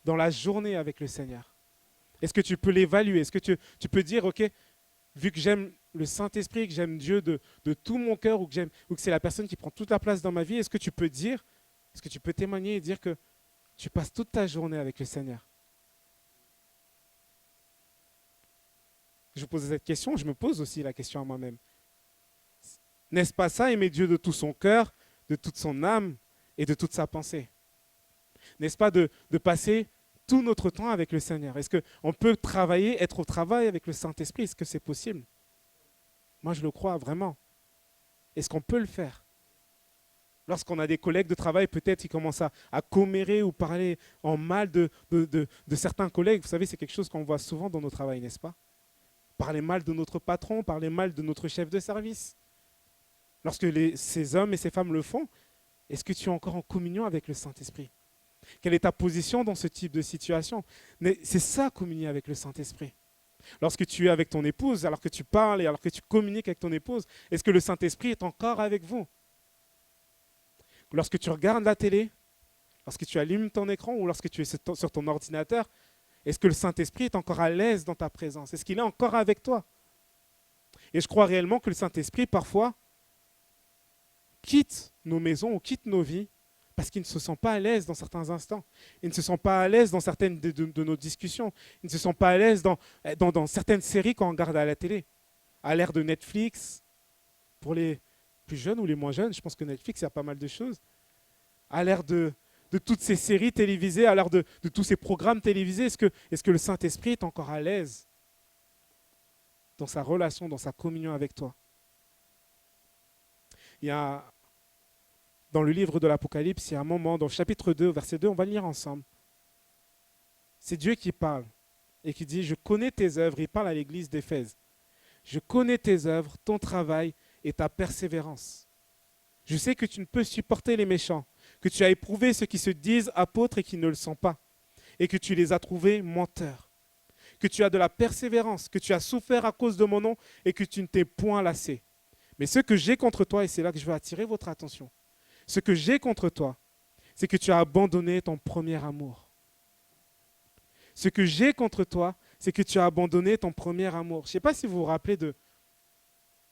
dans la journée avec le Seigneur? Est-ce que tu peux l'évaluer? Est-ce que tu peux dire, OK, vu que j'aime le Saint-Esprit, que j'aime Dieu de tout mon cœur, ou que c'est la personne qui prend toute la place dans ma vie, est-ce que tu peux dire, est-ce que tu peux témoigner et dire que tu passes toute ta journée avec le Seigneur? Je vous pose cette question, je me pose aussi la question à moi-même. N'est-ce pas ça, aimer Dieu de tout son cœur, de toute son âme et de toute sa pensée? N'est-ce pas de passer tout notre temps avec le Seigneur? Est-ce qu'on peut travailler, être au travail avec le Saint-Esprit? Est-ce que c'est possible? Moi, je le crois vraiment. Est-ce qu'on peut le faire? Lorsqu'on a des collègues de travail, peut-être ils commencent à commérer ou parler en mal de certains collègues. Vous savez, c'est quelque chose qu'on voit souvent dans nos travails, n'est-ce pas? Parler mal de notre patron, parler mal de notre chef de service. Lorsque ces hommes et ces femmes le font, est-ce que tu es encore en communion avec le Saint-Esprit? Quelle est ta position dans ce type de situation? Mais c'est ça, communier avec le Saint-Esprit. Lorsque tu es avec ton épouse, alors que tu parles et alors que tu communiques avec ton épouse, est-ce que le Saint-Esprit est encore avec vous? Lorsque tu regardes la télé, lorsque tu allumes ton écran ou lorsque tu es sur ton ordinateur, est-ce que le Saint-Esprit est encore à l'aise dans ta présence? Est-ce qu'il est encore avec toi? Et je crois réellement que le Saint-Esprit, parfois, quitte nos maisons ou quitte nos vies parce qu'il ne se sent pas à l'aise dans certains instants. Il ne se sent pas à l'aise dans certaines de nos discussions. Il ne se sent pas à l'aise dans certaines séries qu'on regarde à la télé. À l'ère de Netflix, pour les plus jeunes ou les moins jeunes, je pense que Netflix, il y a pas mal de choses. À l'ère de toutes ces séries télévisées, à l'ère de tous ces programmes télévisés, est-ce que le Saint-Esprit est encore à l'aise dans sa relation, dans sa communion avec toi? Il y a, dans le livre de l'Apocalypse, il y a un moment, dans le chapitre 2, verset 2, on va le lire ensemble. C'est Dieu qui parle et qui dit « Je connais tes œuvres », il parle à l'église d'Éphèse. « Je connais tes œuvres, ton travail et ta persévérance. Je sais que tu ne peux supporter les méchants, que tu as éprouvé ceux qui se disent apôtres et qui ne le sont pas, et que tu les as trouvés menteurs, que tu as de la persévérance, que tu as souffert à cause de mon nom et que tu ne t'es point lassé. Mais ce que j'ai contre toi, et c'est là que je veux attirer votre attention, ce que j'ai contre toi, c'est que tu as abandonné ton premier amour. Ce que j'ai contre toi, c'est que tu as abandonné ton premier amour. Je ne sais pas si vous vous rappelez de...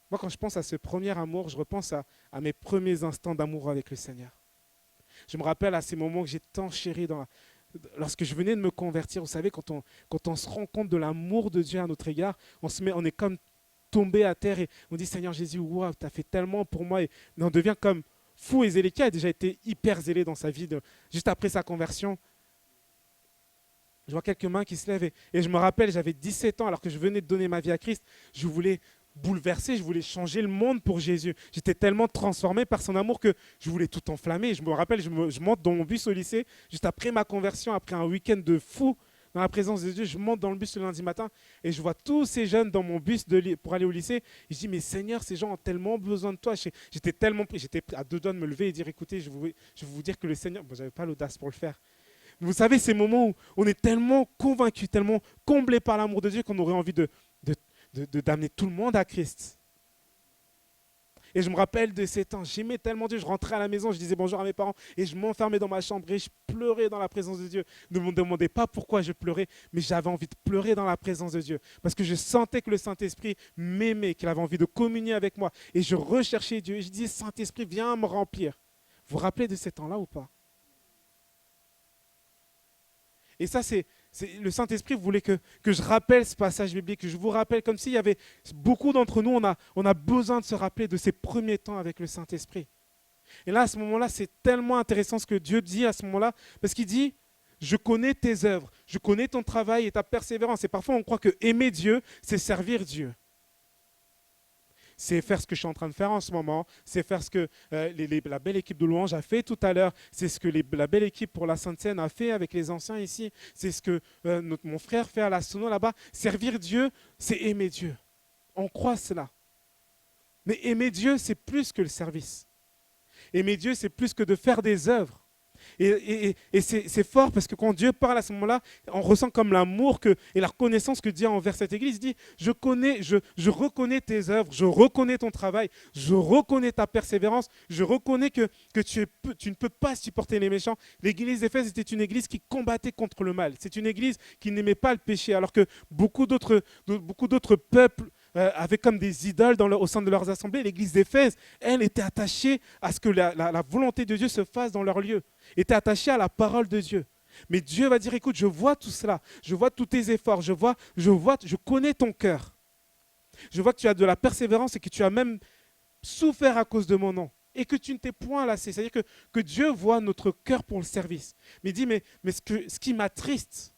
Moi, quand je pense à ce premier amour, je repense à mes premiers instants d'amour avec le Seigneur. Je me rappelle à ces moments que j'ai tant chéri lorsque je venais de me convertir. Vous savez, quand on se rend compte de l'amour de Dieu à notre égard, on est comme tombé à terre et on dit Seigneur Jésus, wow, tu as fait tellement pour moi. Et on devient comme fou. Et Zéléchie a déjà été hyper zélé dans sa vie, juste après sa conversion. Je vois quelques mains qui se lèvent et je me rappelle, j'avais 17 ans alors que je venais de donner ma vie à Christ. Je voulais bouleverser, je voulais changer le monde pour Jésus. J'étais tellement transformé par son amour que je voulais tout enflammer. Je me rappelle, je monte dans mon bus au lycée, juste après ma conversion, après un week-end de fou dans la présence de Dieu. Je monte dans le bus le lundi matin et je vois tous ces jeunes dans mon bus pour aller au lycée. Et je dis, mais Seigneur, ces gens ont tellement besoin de toi. J'étais tellement pris, j'étais à deux doigts de me lever et dire, écoutez, je vais vous dire que le Seigneur... Bon, je n'avais pas l'audace pour le faire. Vous savez, ces moments où on est tellement convaincu, tellement comblé par l'amour de Dieu qu'on aurait envie d'amener tout le monde à Christ. Et je me rappelle de ces temps, j'aimais tellement Dieu, je rentrais à la maison, je disais bonjour à mes parents et je m'enfermais dans ma chambre et je pleurais dans la présence de Dieu. Ne me demandez pas pourquoi je pleurais, mais j'avais envie de pleurer dans la présence de Dieu parce que je sentais que le Saint-Esprit m'aimait, qu'il avait envie de communier avec moi et je recherchais Dieu et je disais Saint-Esprit, viens me remplir. Vous vous rappelez de ces temps-là ou pas? Et ça, le Saint-Esprit voulait que je rappelle ce passage biblique, que je vous rappelle comme s'il y avait beaucoup d'entre nous, on a besoin de se rappeler de ces premiers temps avec le Saint-Esprit. Et là, à ce moment-là, c'est tellement intéressant ce que Dieu dit à ce moment-là, parce qu'il dit, je connais tes œuvres, je connais ton travail et ta persévérance. Et parfois, on croit que aimer Dieu, c'est servir Dieu. C'est faire ce que je suis en train de faire en ce moment, c'est faire ce que la belle équipe de louange a fait tout à l'heure, c'est ce que la belle équipe pour la Sainte Seine a fait avec les anciens ici, c'est ce que mon frère fait à la Sono là-bas. Servir Dieu, c'est aimer Dieu. On croit cela. Mais aimer Dieu, c'est plus que le service. Aimer Dieu, c'est plus que de faire des œuvres. Et c'est fort parce que quand Dieu parle à ce moment-là, on ressent comme l'amour et la reconnaissance que Dieu a envers cette église. Il dit, je reconnais tes œuvres, je reconnais ton travail, je reconnais ta persévérance, je reconnais que tu ne peux pas supporter les méchants. L'église d'Éphèse était une église qui combattait contre le mal. C'est une église qui n'aimait pas le péché, alors que beaucoup d'autres peuples avaient comme des idoles au sein de leurs assemblées. L'église d'Éphèse, elle, était attachée à ce que la volonté de Dieu se fasse dans leur lieu, était attachée à la parole de Dieu. Mais Dieu va dire, écoute, je vois tout cela, je vois tous tes efforts, je connais ton cœur. Je vois que tu as de la persévérance et que tu as même souffert à cause de mon nom et que tu ne t'es point lassé. C'est-à-dire que Dieu voit notre cœur pour le service. Mais il dit, mais ce qui m'attriste,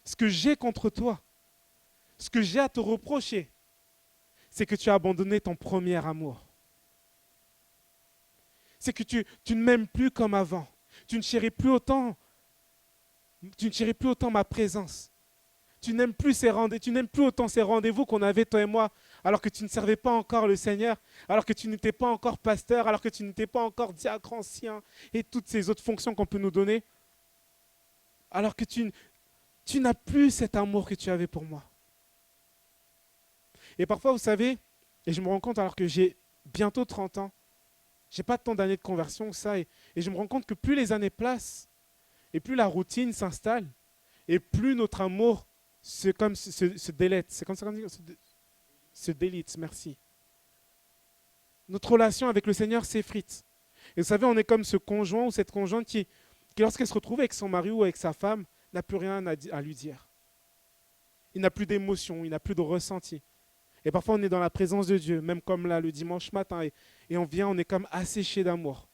ce que j'ai contre toi, ce que j'ai à te reprocher, c'est que tu as abandonné ton premier amour. C'est que tu ne m'aimes plus comme avant. Tu ne chéris plus autant ma présence. Tu n'aimes plus autant ces rendez-vous qu'on avait, toi et moi, alors que tu ne servais pas encore le Seigneur, alors que tu n'étais pas encore pasteur, alors que tu n'étais pas encore diacre ancien et toutes ces autres fonctions qu'on peut nous donner, alors que tu n'as plus cet amour que tu avais pour moi. Et parfois, vous savez, et je me rends compte alors que j'ai bientôt 30 ans, je n'ai pas tant d'années de conversion que ça, et je me rends compte que plus les années passent, et plus la routine s'installe, et plus notre amour se délète. C'est comme ça qu'on dit, se délite, merci. Notre relation avec le Seigneur s'effrite. Et vous savez, on est comme ce conjoint ou cette conjointe qui lorsqu'elle se retrouve avec son mari ou avec sa femme, n'a plus rien à lui dire. Il n'a plus d'émotion, il n'a plus de ressenti. Et parfois, on est dans la présence de Dieu, même comme là, le dimanche matin, et on est comme asséché d'amour.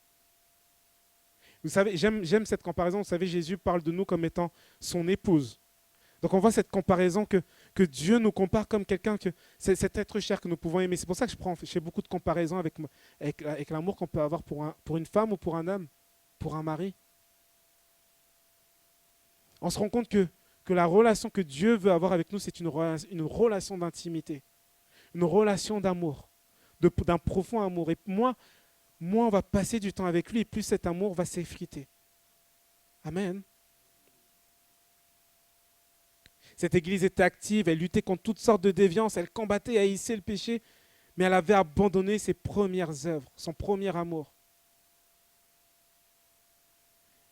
Vous savez, j'aime cette comparaison. Vous savez, Jésus parle de nous comme étant son épouse. Donc, on voit cette comparaison que Dieu nous compare comme quelqu'un, que c'est cet être cher que nous pouvons aimer. C'est pour ça que je fais beaucoup de comparaisons avec l'amour qu'on peut avoir pour une femme ou pour un homme, pour un mari. On se rend compte que la relation que Dieu veut avoir avec nous, c'est une relation d'intimité. Une relation d'amour, d'un profond amour. Et moins on va passer du temps avec lui, et plus cet amour va s'effriter. Amen. Cette église était active, elle luttait contre toutes sortes de déviances, elle combattait et haïssait le péché, mais elle avait abandonné ses premières œuvres, son premier amour.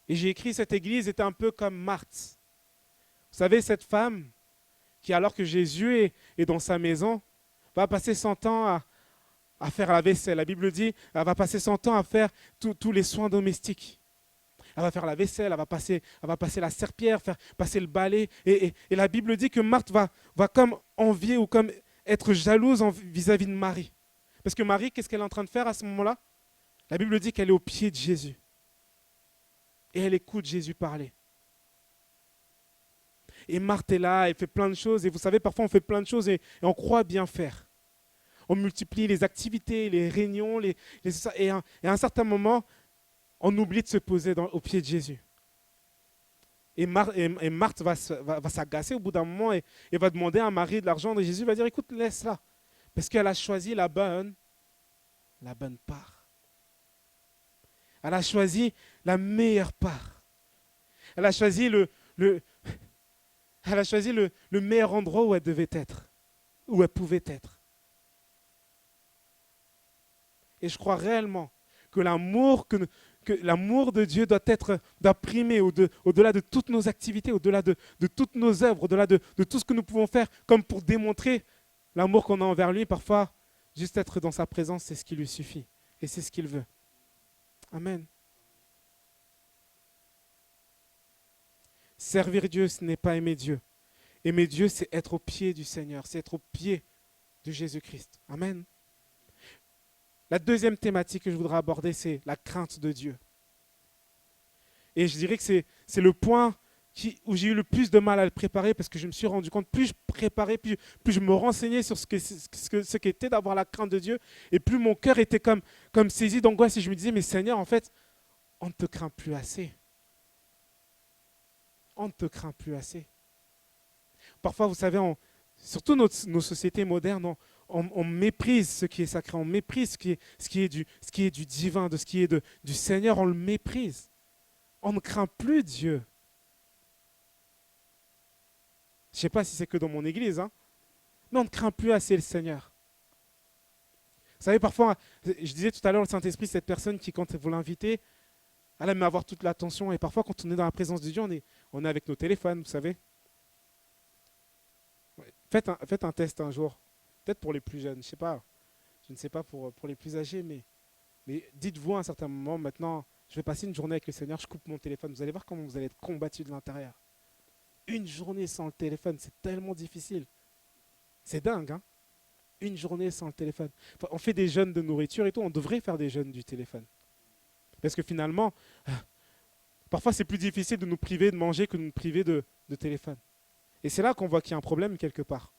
Et j'ai écrit, cette église était un peu comme Marthe. Vous savez, cette femme qui, alors que Jésus est dans sa maison, va passer son temps à faire la vaisselle. La Bible dit, elle va passer son temps à faire tous les soins domestiques. Elle va faire la vaisselle, elle va passer la serpillière, faire passer le balai. Et la Bible dit que Marthe va comme envier ou comme être jalouse vis-à-vis de Marie. Parce que Marie, qu'est-ce qu'elle est en train de faire à ce moment-là? La Bible dit qu'elle est au pied de Jésus. Et elle écoute Jésus parler. Et Marthe est là, elle fait plein de choses. Et vous savez, parfois on fait plein de choses et on croit bien faire. On multiplie les activités, les réunions, et à un certain moment, on oublie de se poser au pied de Jésus. Et Marthe va s'agacer au bout d'un moment et va demander à Marie de l'argent. Et Jésus va dire, écoute, laisse-la. Parce qu'elle a choisi la bonne part. Elle a choisi la meilleure part. Elle a choisi le meilleur endroit où elle devait être, où elle pouvait être. Et je crois réellement que l'amour de Dieu doit primer au-delà de toutes nos activités, au-delà de toutes nos œuvres, au-delà de tout ce que nous pouvons faire, comme pour démontrer l'amour qu'on a envers lui. Parfois, juste être dans sa présence, c'est ce qui lui suffit. Et c'est ce qu'il veut. Amen. Servir Dieu, ce n'est pas aimer Dieu. Aimer Dieu, c'est être au pied du Seigneur, c'est être au pied de Jésus-Christ. Amen. La deuxième thématique que je voudrais aborder, c'est la crainte de Dieu. Et je dirais que c'est le point où j'ai eu le plus de mal à le préparer parce que je me suis rendu compte, plus je préparais, plus je me renseignais sur ce qu'était d'avoir la crainte de Dieu, et plus mon cœur était comme saisi d'angoisse et je me disais, mais Seigneur, en fait, on ne te craint plus assez. On ne te craint plus assez. Parfois, vous savez, surtout nos sociétés modernes, on méprise ce qui est sacré, on méprise ce qui est du divin, de ce qui est du Seigneur, on le méprise. On ne craint plus Dieu. Je ne sais pas si c'est que dans mon église, hein, mais on ne craint plus assez le Seigneur. Vous savez, parfois, je disais tout à l'heure, le Saint-Esprit, cette personne qui, quand vous l'invitez, elle aime avoir toute l'attention. Et parfois, quand on est dans la présence de Dieu, on est avec nos téléphones, vous savez. Ouais. Faites un test un jour. Peut-être pour les plus jeunes, je sais pas. Je ne sais pas pour les plus âgés, mais dites-vous à un certain moment, maintenant, je vais passer une journée avec le Seigneur, je coupe mon téléphone. Vous allez voir comment vous allez être combattu de l'intérieur. Une journée sans le téléphone, c'est tellement difficile. C'est dingue, hein? Une journée sans le téléphone. Enfin, on fait des jeûnes de nourriture et tout, on devrait faire des jeûnes du téléphone. Parce que finalement, parfois c'est plus difficile de nous priver de manger que de nous priver de téléphone. Et c'est là qu'on voit qu'il y a un problème quelque part.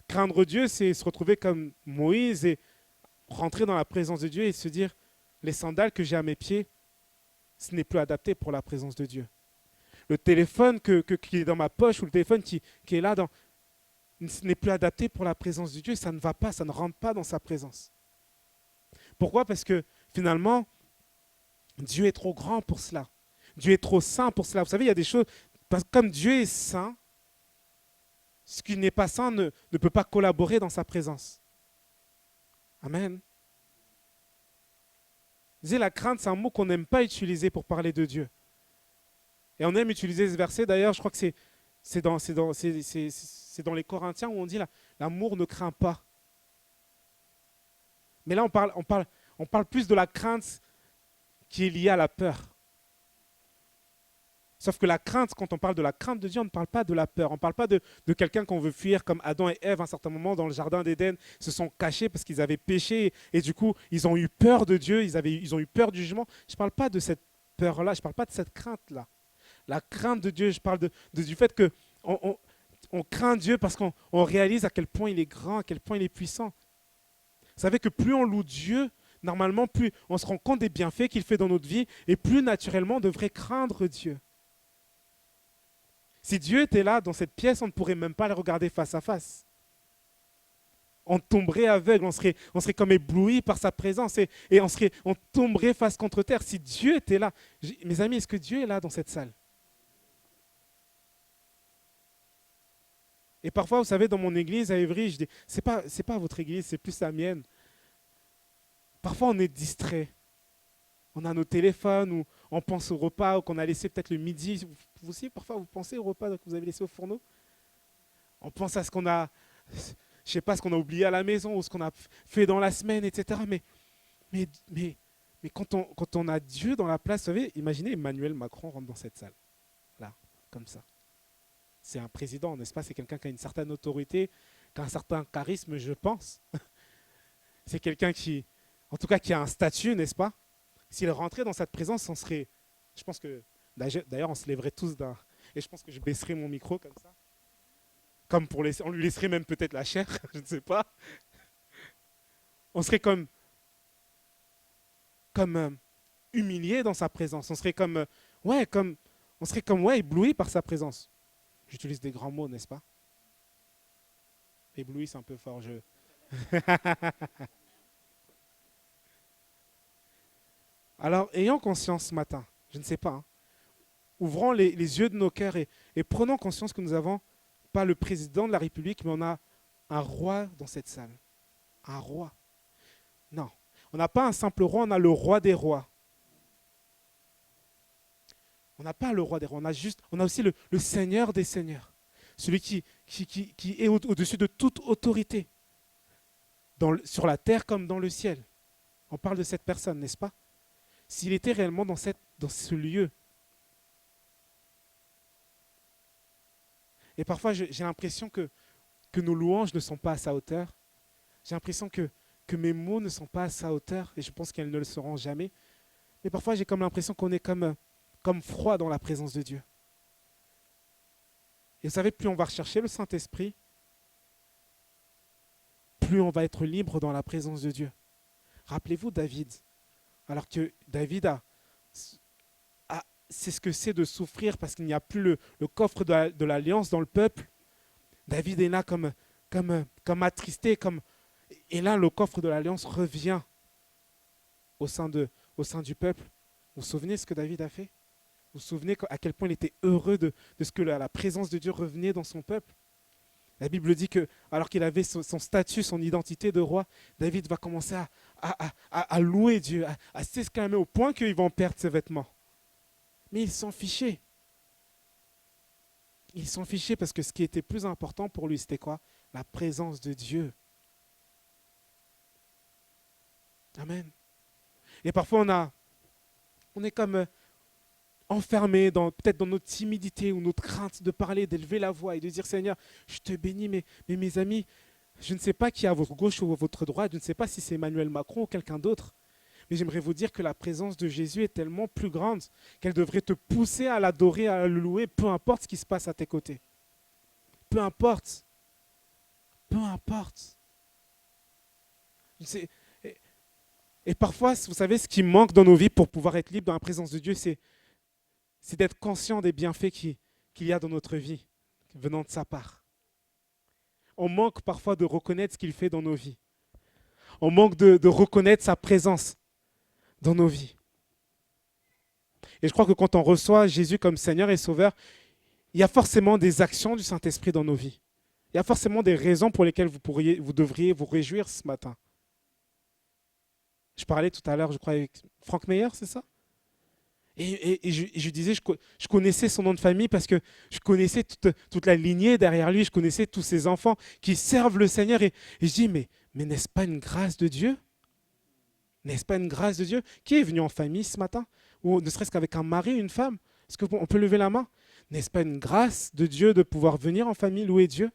Craindre Dieu, c'est se retrouver comme Moïse et rentrer dans la présence de Dieu et se dire, les sandales que j'ai à mes pieds, ce n'est plus adapté pour la présence de Dieu. Le téléphone qui est dans ma poche ou le téléphone qui est là, ce n'est plus adapté pour la présence de Dieu. Ça ne va pas, ça ne rentre pas dans sa présence. Pourquoi? Parce que finalement, Dieu est trop grand pour cela. Dieu est trop saint pour cela. Vous savez, il y a des choses, comme Dieu est saint, ce qui n'est pas saint ne peut pas collaborer dans sa présence. Amen. Vous savez, la crainte, c'est un mot qu'on n'aime pas utiliser pour parler de Dieu. Et on aime utiliser ce verset, d'ailleurs, je crois que c'est dans les Corinthiens où on dit l'amour ne craint pas. Mais là, on parle plus de la crainte qui est liée à la peur. Sauf que la crainte, quand on parle de la crainte de Dieu, on ne parle pas de la peur. On ne parle pas de quelqu'un qu'on veut fuir, comme Adam et Ève, à un certain moment, dans le jardin d'Éden, se sont cachés parce qu'ils avaient péché. Et du coup, ils ont eu peur de Dieu, ils ont eu peur du jugement. Je ne parle pas de cette peur-là, je ne parle pas de cette crainte-là. La crainte de Dieu, je parle du fait que on craint Dieu parce qu'on réalise à quel point il est grand, à quel point il est puissant. Vous savez que plus on loue Dieu, normalement, plus on se rend compte des bienfaits qu'il fait dans notre vie et plus naturellement on devrait craindre Dieu. Si Dieu était là dans cette pièce, on ne pourrait même pas le regarder face à face. On tomberait aveugle, on serait comme ébloui par sa présence et on tomberait face contre terre. Si Dieu était là, mes amis, est-ce que Dieu est là dans cette salle? Et parfois, vous savez, dans mon église à Évry, je dis, c'est pas votre église, c'est plus la mienne. Parfois, on est distrait. On a nos téléphones ou on pense au repas ou qu'on a laissé peut-être le midi. Vous aussi, parfois, vous pensez au repas que vous avez laissé au fourneau. On pense à ce qu'on a, je sais pas, ce qu'on a oublié à la maison ou ce qu'on a fait dans la semaine, etc. Mais quand on a Dieu dans la place, vous savez, imaginez Emmanuel Macron rentre dans cette salle. Là, comme ça. C'est un président, n'est-ce pas? C'est quelqu'un qui a une certaine autorité, qui a un certain charisme, je pense. C'est quelqu'un qui, en tout cas, qui a un statut, n'est-ce pas? S'il rentrait dans cette présence, on serait, je pense que, d'ailleurs, on se lèverait tous d'un, et je pense que je baisserais mon micro comme ça, comme pour laisser, on lui laisserait même peut-être la chair, je ne sais pas. On serait comme humilié dans sa présence. On serait on serait comme ébloui par sa présence. J'utilise des grands mots, n'est-ce pas? Ébloui, c'est un peu fort. Alors, ayons conscience ce matin, je ne sais pas, hein, ouvrons les yeux de nos cœurs et prenons conscience que nous n'avons pas le président de la République, mais on a un roi dans cette salle. Un roi. Non, on n'a pas un simple roi, on a le roi des rois. On n'a pas le roi des rois, on a aussi le Seigneur des seigneurs. Celui qui est au-dessus de toute autorité, sur la terre comme dans le ciel. On parle de cette personne, n'est-ce pas? S'il était réellement dans ce lieu. Et parfois, j'ai l'impression que nos louanges ne sont pas à sa hauteur. J'ai l'impression que mes mots ne sont pas à sa hauteur, et je pense qu'elles ne le seront jamais. Mais parfois, j'ai comme l'impression qu'on est comme froid dans la présence de Dieu. Et vous savez, plus on va rechercher le Saint-Esprit, plus on va être libre dans la présence de Dieu. Rappelez-vous David, alors que David c'est ce que c'est de souffrir parce qu'il n'y a plus le coffre de l'alliance dans le peuple. David est là comme attristé, et là le coffre de l'alliance revient au sein du peuple. Vous vous souvenez ce que David a fait? Vous vous souvenez à quel point il était heureux de ce que la présence de Dieu revenait dans son peuple? La Bible dit que, alors qu'il avait son statut, son identité de roi, David va commencer à louer Dieu, à s'exclamer au point qu'il va en perdre ses vêtements. Mais il s'en fichait. Il s'en fichait parce que ce qui était plus important pour lui, c'était quoi? La présence de Dieu. Amen. Et parfois, on est comme enfermé peut-être dans notre timidité ou notre crainte de parler, d'élever la voix et de dire Seigneur, je te bénis, mais mes amis, je ne sais pas qui est à votre gauche ou à votre droite, je ne sais pas si c'est Emmanuel Macron ou quelqu'un d'autre, mais j'aimerais vous dire que la présence de Jésus est tellement plus grande qu'elle devrait te pousser à l'adorer, à le louer, peu importe ce qui se passe à tes côtés. Peu importe. Peu importe. Et parfois, vous savez, ce qui manque dans nos vies pour pouvoir être libre dans la présence de Dieu, c'est d'être conscient des bienfaits qu'il y a dans notre vie, venant de sa part. On manque parfois de reconnaître ce qu'il fait dans nos vies. On manque de reconnaître sa présence dans nos vies. Et je crois que quand on reçoit Jésus comme Seigneur et Sauveur, il y a forcément des actions du Saint-Esprit dans nos vies. Il y a forcément des raisons pour lesquelles vous devriez vous réjouir ce matin. Je parlais tout à l'heure, je crois, avec Franck Meyer, c'est ça? Et je disais, je connaissais son nom de famille parce que je connaissais toute la lignée derrière lui, je connaissais tous ses enfants qui servent le Seigneur. Et je dis, mais n'est-ce pas une grâce de Dieu? N'est-ce pas une grâce de Dieu? Qui est venu en famille ce matin? Ou ne serait-ce qu'avec un mari, une femme? Est-ce qu'on peut lever la main? N'est-ce pas une grâce de Dieu de pouvoir venir en famille louer Dieu?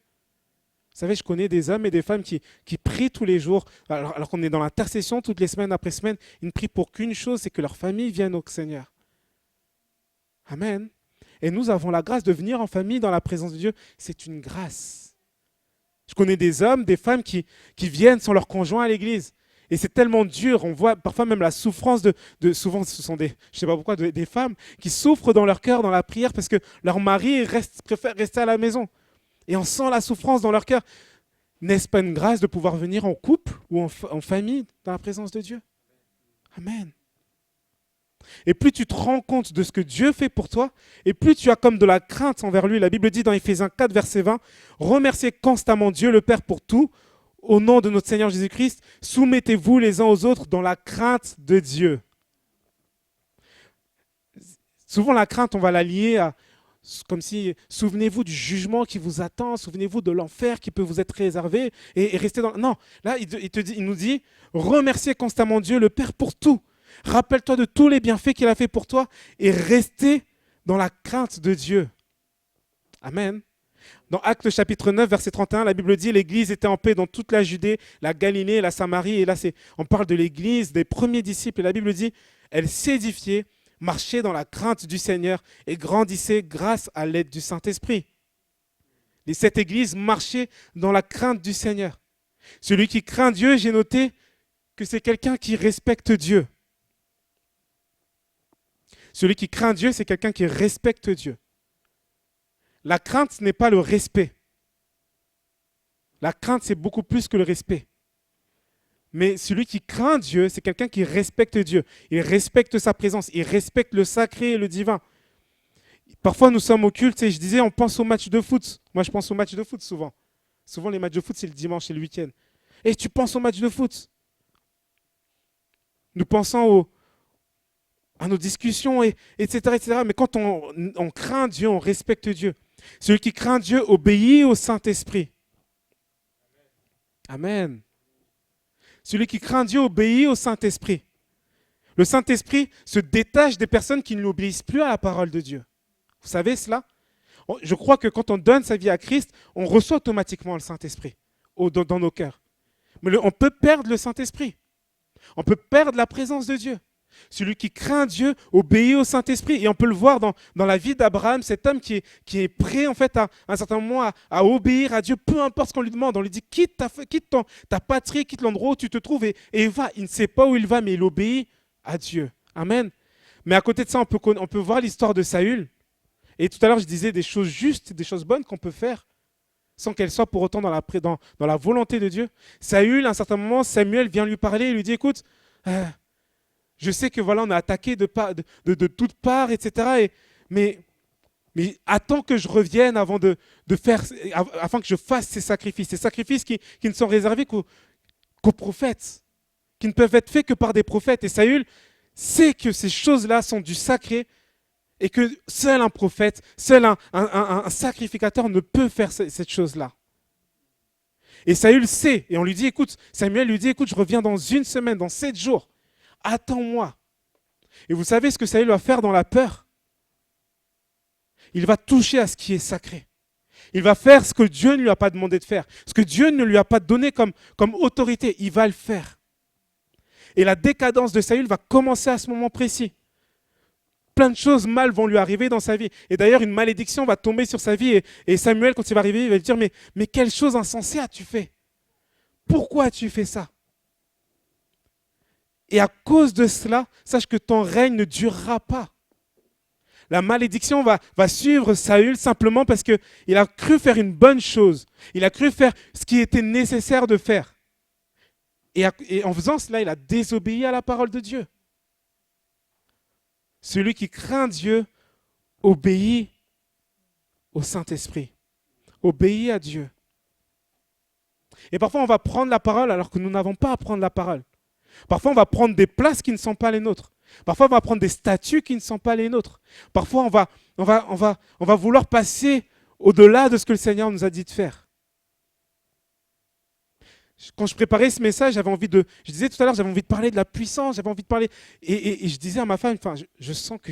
Vous savez, je connais des hommes et des femmes qui prient tous les jours, alors qu'on est dans l'intercession toutes les semaines après semaine. Ils ne prient pour qu'une chose, c'est que leur famille vienne au Seigneur. Amen. Et nous avons la grâce de venir en famille dans la présence de Dieu. C'est une grâce. Je connais des hommes, des femmes qui viennent sans leur conjoint à l'église. Et c'est tellement dur. On voit parfois même la souffrance souvent ce sont je sais pas pourquoi, des femmes qui souffrent dans leur cœur, dans la prière, parce que leur mari préfère rester à la maison. Et on sent la souffrance dans leur cœur. N'est-ce pas une grâce de pouvoir venir en couple ou en famille dans la présence de Dieu? Amen. Et plus tu te rends compte de ce que Dieu fait pour toi, et plus tu as comme de la crainte envers lui. La Bible dit dans Éphésiens 4, verset 20, « Remerciez constamment Dieu le Père pour tout, au nom de notre Seigneur Jésus-Christ, soumettez-vous les uns aux autres dans la crainte de Dieu. » Souvent la crainte, on va la lier à, comme si, souvenez-vous du jugement qui vous attend, souvenez-vous de l'enfer qui peut vous être réservé, et restez dans... Non, là il nous dit, remerciez constamment Dieu le Père pour tout. Rappelle-toi de tous les bienfaits qu'il a fait pour toi et restez dans la crainte de Dieu. Amen. Dans Actes chapitre 9, verset 31, la Bible dit « L'Église était en paix dans toute la Judée, la Galilée, la Samarie. » Et là, on parle de l'Église, des premiers disciples. Et la Bible dit « Elle s'édifiait, marchait dans la crainte du Seigneur et grandissait grâce à l'aide du Saint-Esprit. » Et cette Église marchait dans la crainte du Seigneur. Celui qui craint Dieu, j'ai noté que c'est quelqu'un qui respecte Dieu. Celui qui craint Dieu, c'est quelqu'un qui respecte Dieu. La crainte, ce n'est pas le respect. La crainte, c'est beaucoup plus que le respect. Mais celui qui craint Dieu, c'est quelqu'un qui respecte Dieu. Il respecte sa présence. Il respecte le sacré et le divin. Parfois, nous sommes au culte et je disais, on pense au match de foot. Moi, je pense au match de foot souvent. Souvent, les matchs de foot, c'est le dimanche et le week-end. Et tu penses au match de foot. Nous pensons à nos discussions, etc., etc. Mais quand on craint Dieu, on respecte Dieu. Celui qui craint Dieu obéit au Saint-Esprit. Amen. Celui qui craint Dieu obéit au Saint-Esprit. Le Saint-Esprit se détache des personnes qui ne l'obéissent plus à la parole de Dieu. Vous savez cela? Je crois que quand on donne sa vie à Christ, on reçoit automatiquement le Saint-Esprit dans nos cœurs. Mais on peut perdre le Saint-Esprit. On peut perdre la présence de Dieu. Celui qui craint Dieu obéit au Saint-Esprit. Et on peut le voir dans la vie d'Abraham, cet homme qui est prêt en fait à un certain moment à obéir à Dieu, peu importe ce qu'on lui demande. On lui dit quitte ta patrie, quitte l'endroit où tu te trouves et va. Il ne sait pas où il va, mais il obéit à Dieu. Amen. Mais à côté de ça, on peut voir l'histoire de Saül. Et tout à l'heure, je disais des choses justes, des choses bonnes qu'on peut faire sans qu'elles soient pour autant dans la volonté de Dieu. Saül, à un certain moment, Samuel vient lui parler et lui dit écoute, Je sais que voilà, on a attaqué de toutes parts, etc. Mais attends que je revienne afin que je fasse ces sacrifices qui ne sont réservés qu'aux prophètes, qui ne peuvent être faits que par des prophètes. Et Saül sait que ces choses-là sont du sacré et que seul un prophète, seul un sacrificateur ne peut faire cette chose-là. Et Saül sait, et on lui dit, écoute, Samuel lui dit, écoute, je reviens dans 1 semaine, dans 7 jours, attends-moi. Et vous savez ce que Saül va faire dans la peur? Il va toucher à ce qui est sacré. Il va faire ce que Dieu ne lui a pas demandé de faire, ce que Dieu ne lui a pas donné comme autorité, il va le faire. Et la décadence de Saül va commencer à ce moment précis. Plein de choses mal vont lui arriver dans sa vie. Et d'ailleurs, une malédiction va tomber sur sa vie. Et Samuel, quand il va arriver, il va lui dire, mais quelle chose insensée as-tu fait? Pourquoi as-tu fait ça? Et à cause de cela, sache que ton règne ne durera pas. La malédiction va suivre Saül simplement parce qu'il a cru faire une bonne chose. Il a cru faire ce qui était nécessaire de faire. Et en faisant cela, il a désobéi à la parole de Dieu. Celui qui craint Dieu obéit au Saint-Esprit, obéit à Dieu. Et parfois, on va prendre la parole alors que nous n'avons pas à prendre la parole. Parfois, on va prendre des places qui ne sont pas les nôtres. Parfois, on va prendre des statuts qui ne sont pas les nôtres. Parfois, on va vouloir passer au-delà de ce que le Seigneur nous a dit de faire. Quand je préparais ce message, je disais tout à l'heure, j'avais envie de parler de la puissance, j'avais envie de parler, et je disais à ma femme, je sens que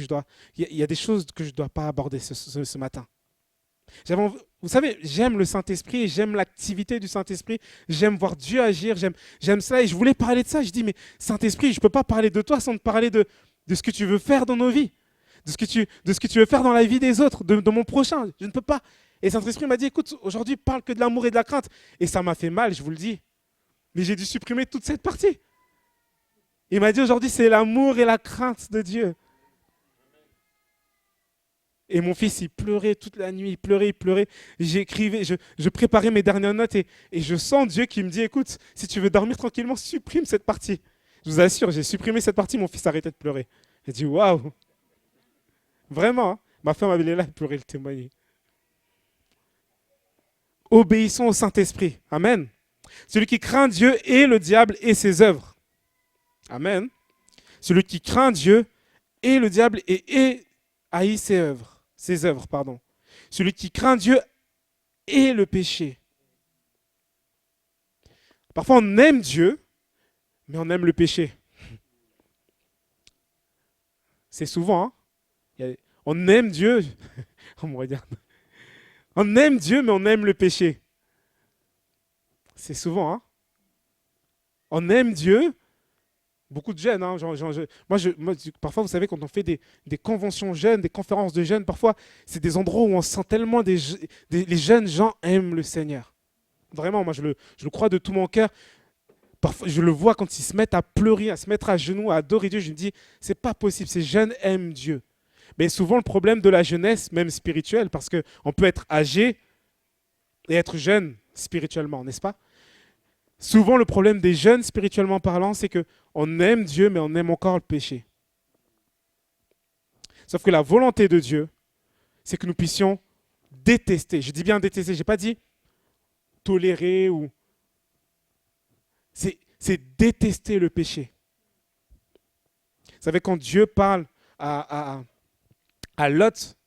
il y a des choses que je ne dois pas aborder ce matin. Vous savez, j'aime le Saint-Esprit, j'aime l'activité du Saint-Esprit, j'aime voir Dieu agir, j'aime cela, et je voulais parler de ça. Je dis, mais Saint-Esprit, je ne peux pas parler de toi sans te parler de ce que tu veux faire dans nos vies, de ce que tu veux faire dans la vie des autres, de mon prochain. Je ne peux pas. Et Saint-Esprit m'a dit, écoute, aujourd'hui, parle que de l'amour et de la crainte. Et ça m'a fait mal, je vous le dis. Mais j'ai dû supprimer toute cette partie. Il m'a dit, aujourd'hui, c'est l'amour et la crainte de Dieu. Et mon fils, il pleurait toute la nuit, il pleurait. J'écrivais, je préparais mes dernières notes et je sens Dieu qui me dit, écoute, si tu veux dormir tranquillement, supprime cette partie. Je vous assure, j'ai supprimé cette partie, mon fils arrêtait de pleurer. J'ai dit, waouh. Vraiment, hein, ma femme avait là, elle pleurait, elle témoignait. Obéissons au Saint-Esprit. Amen. Celui qui craint Dieu et le diable et ses œuvres. Amen. Celui qui craint Dieu et le diable et haït ses œuvres. Celui qui craint Dieu et le péché. Parfois, on aime Dieu, mais on aime le péché. C'est souvent. Hein, on aime Dieu. On me regarde. On aime Dieu, mais on aime le péché. C'est souvent. Hein. On aime Dieu. Beaucoup de jeunes. Hein, moi, parfois, vous savez, quand on fait des conventions jeunes, des conférences de jeunes, parfois, c'est des endroits où on sent tellement les jeunes gens aiment le Seigneur. Vraiment, moi, je le crois de tout mon cœur. Parfois, je le vois quand ils se mettent à pleurer, à se mettre à genoux, à adorer Dieu. Je me dis, c'est pas possible. Ces jeunes aiment Dieu. Mais souvent, le problème de la jeunesse, même spirituelle, parce qu'on peut être âgé et être jeune spirituellement, n'est-ce pas? Souvent, le problème des jeunes, spirituellement parlant, c'est qu'on aime Dieu, mais on aime encore le péché. Sauf que la volonté de Dieu, c'est que nous puissions détester. Je dis bien détester, je n'ai pas dit tolérer ou... C'est détester le péché. Vous savez, quand Dieu parle à Lot,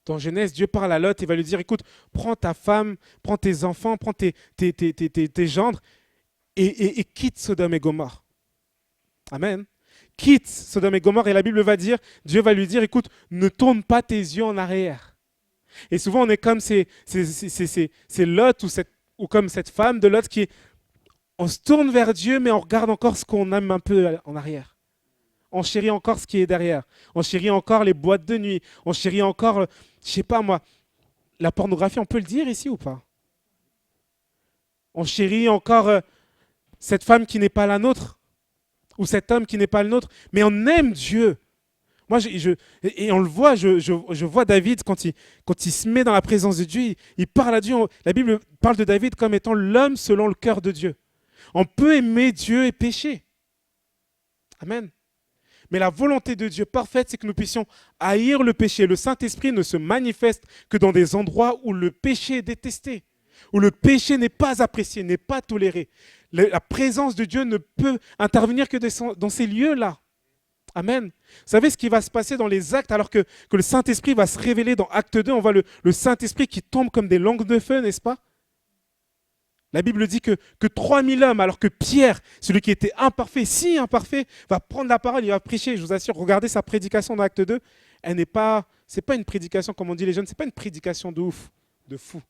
dans Genèse, Dieu parle à Lot et va lui dire, écoute, prends ta femme, prends tes enfants, prends tes gendres et quitte Sodome et Gomorrhe. Amen. Quitte Sodome et Gomorrhe et la Bible va dire, Dieu va lui dire, écoute, ne tourne pas tes yeux en arrière. Et souvent on est comme c'est Lot ou comme cette femme de Lot on se tourne vers Dieu mais on regarde encore ce qu'on aime un peu en arrière. On chérit encore ce qui est derrière. On chérit encore les boîtes de nuit. On chérit encore, je sais pas moi, la pornographie, on peut le dire ici ou pas? On chérit encore cette femme qui n'est pas la nôtre ou cet homme qui n'est pas le nôtre. Mais on aime Dieu. Moi, et on le voit, je vois David quand il se met dans la présence de Dieu, il parle à Dieu. La Bible parle de David comme étant l'homme selon le cœur de Dieu. On peut aimer Dieu et pécher. Amen. Mais la volonté de Dieu parfaite, c'est que nous puissions haïr le péché. Le Saint-Esprit ne se manifeste que dans des endroits où le péché est détesté, où le péché n'est pas apprécié, n'est pas toléré. La présence de Dieu ne peut intervenir que dans ces lieux-là. Amen. Vous savez ce qui va se passer dans les actes alors que le Saint-Esprit va se révéler dans Acte 2, on voit le Saint-Esprit qui tombe comme des langues de feu, n'est-ce pas? La Bible dit que 3000 hommes, alors que Pierre, celui qui était imparfait, si imparfait, va prendre la parole, il va prêcher. Je vous assure, regardez sa prédication dans Acte 2. Elle n'est pas, c'est pas une prédication, comme on dit les jeunes, c'est pas une prédication de ouf, de fou.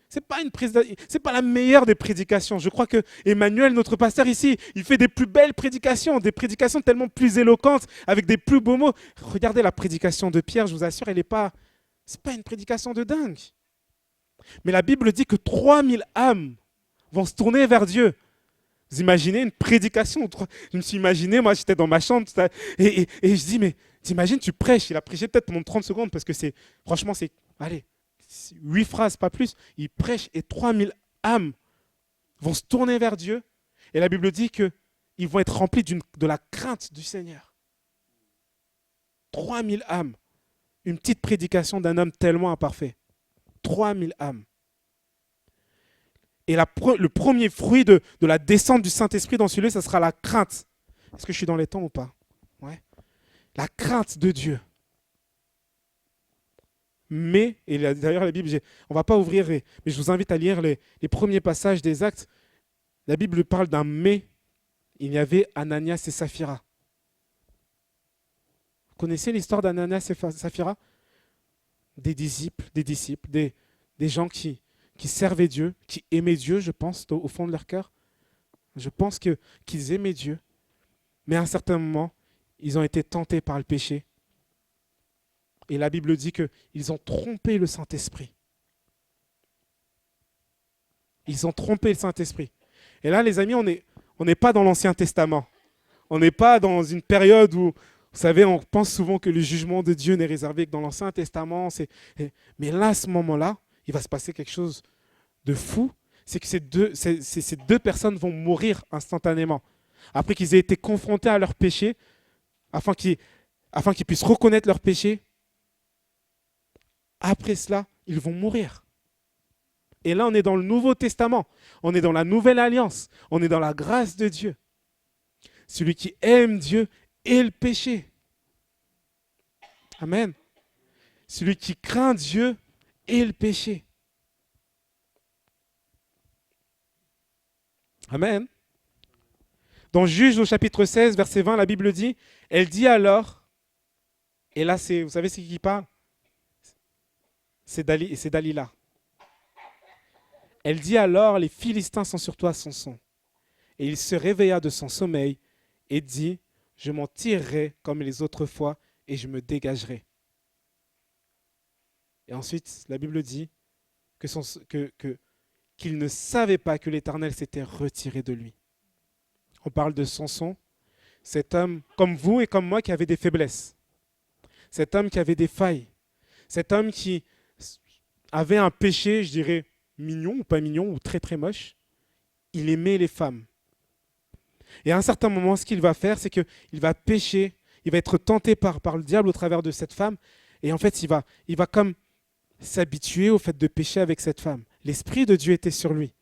C'est pas la meilleure des prédications. Je crois que Emmanuel, notre pasteur ici, il fait des plus belles prédications, des prédications tellement plus éloquentes, avec des plus beaux mots. Regardez la prédication de Pierre, je vous assure, c'est pas une prédication de dingue. Mais la Bible dit que 3000 âmes vont se tourner vers Dieu. Vous imaginez une prédication? Je me suis imaginé, moi j'étais dans ma chambre et je dis, mais t'imagines, tu prêches. Il a prêché peut-être pendant 30 secondes parce que franchement, allez, 8 phrases, pas plus. Il prêche et 3000 âmes vont se tourner vers Dieu. Et la Bible dit qu'ils vont être remplis de la crainte du Seigneur. 3000 âmes. Une petite prédication d'un homme tellement imparfait. 3000 âmes. Et le premier fruit de la descente du Saint-Esprit dans celui-là, ça sera la crainte. Est-ce que je suis dans les temps ou pas? Ouais. La crainte de Dieu. Mais, et d'ailleurs la Bible, on ne va pas ouvrir, mais je vous invite à lire les premiers passages des Actes. La Bible parle d'un mais. Il y avait Ananias et Saphira. Vous connaissez l'histoire d'Ananias et Saphira? Des disciples, des gens qui servaient Dieu, qui aimaient Dieu, je pense, au fond de leur cœur. Je pense qu'ils aimaient Dieu. Mais à un certain moment, ils ont été tentés par le péché. Et la Bible dit qu'ils ont trompé le Saint-Esprit. Ils ont trompé le Saint-Esprit. Et là, les amis, on n'est pas dans l'Ancien Testament. On n'est pas dans une période où, vous savez, on pense souvent que le jugement de Dieu n'est réservé que dans l'Ancien Testament. Mais là, à ce moment-là, il va se passer quelque chose de fou. C'est que ces deux personnes vont mourir instantanément. Après qu'ils aient été confrontés à leur péché, afin qu'ils puissent reconnaître leur péché. Après cela, ils vont mourir. Et là, on est dans le Nouveau Testament. On est dans la Nouvelle Alliance. On est dans la grâce de Dieu. Celui qui aime Dieu et le péché. Amen. Celui qui craint Dieu et le péché. Amen. Dans Juge au chapitre 16, verset 20, la Bible dit, elle dit alors, et là, vous savez c'est qui parle? C'est Dalila. Elle dit alors, les Philistins sont sur toi, Samson. Et il se réveilla de son sommeil et dit, je m'en tirerai comme les autres fois et je me dégagerai. Et ensuite, la Bible dit qu'il ne savait pas que l'Éternel s'était retiré de lui. On parle de Samson, cet homme comme vous et comme moi qui avait des faiblesses. Cet homme qui avait des failles. Cet homme qui avait un péché, je dirais, mignon ou pas mignon ou très très moche. Il aimait les femmes. Et à un certain moment, ce qu'il va faire, c'est qu'il va pécher, il va être tenté par le diable au travers de cette femme. Et en fait, il va comme s'habituer au fait de pécher avec cette femme. L'Esprit de Dieu était sur lui.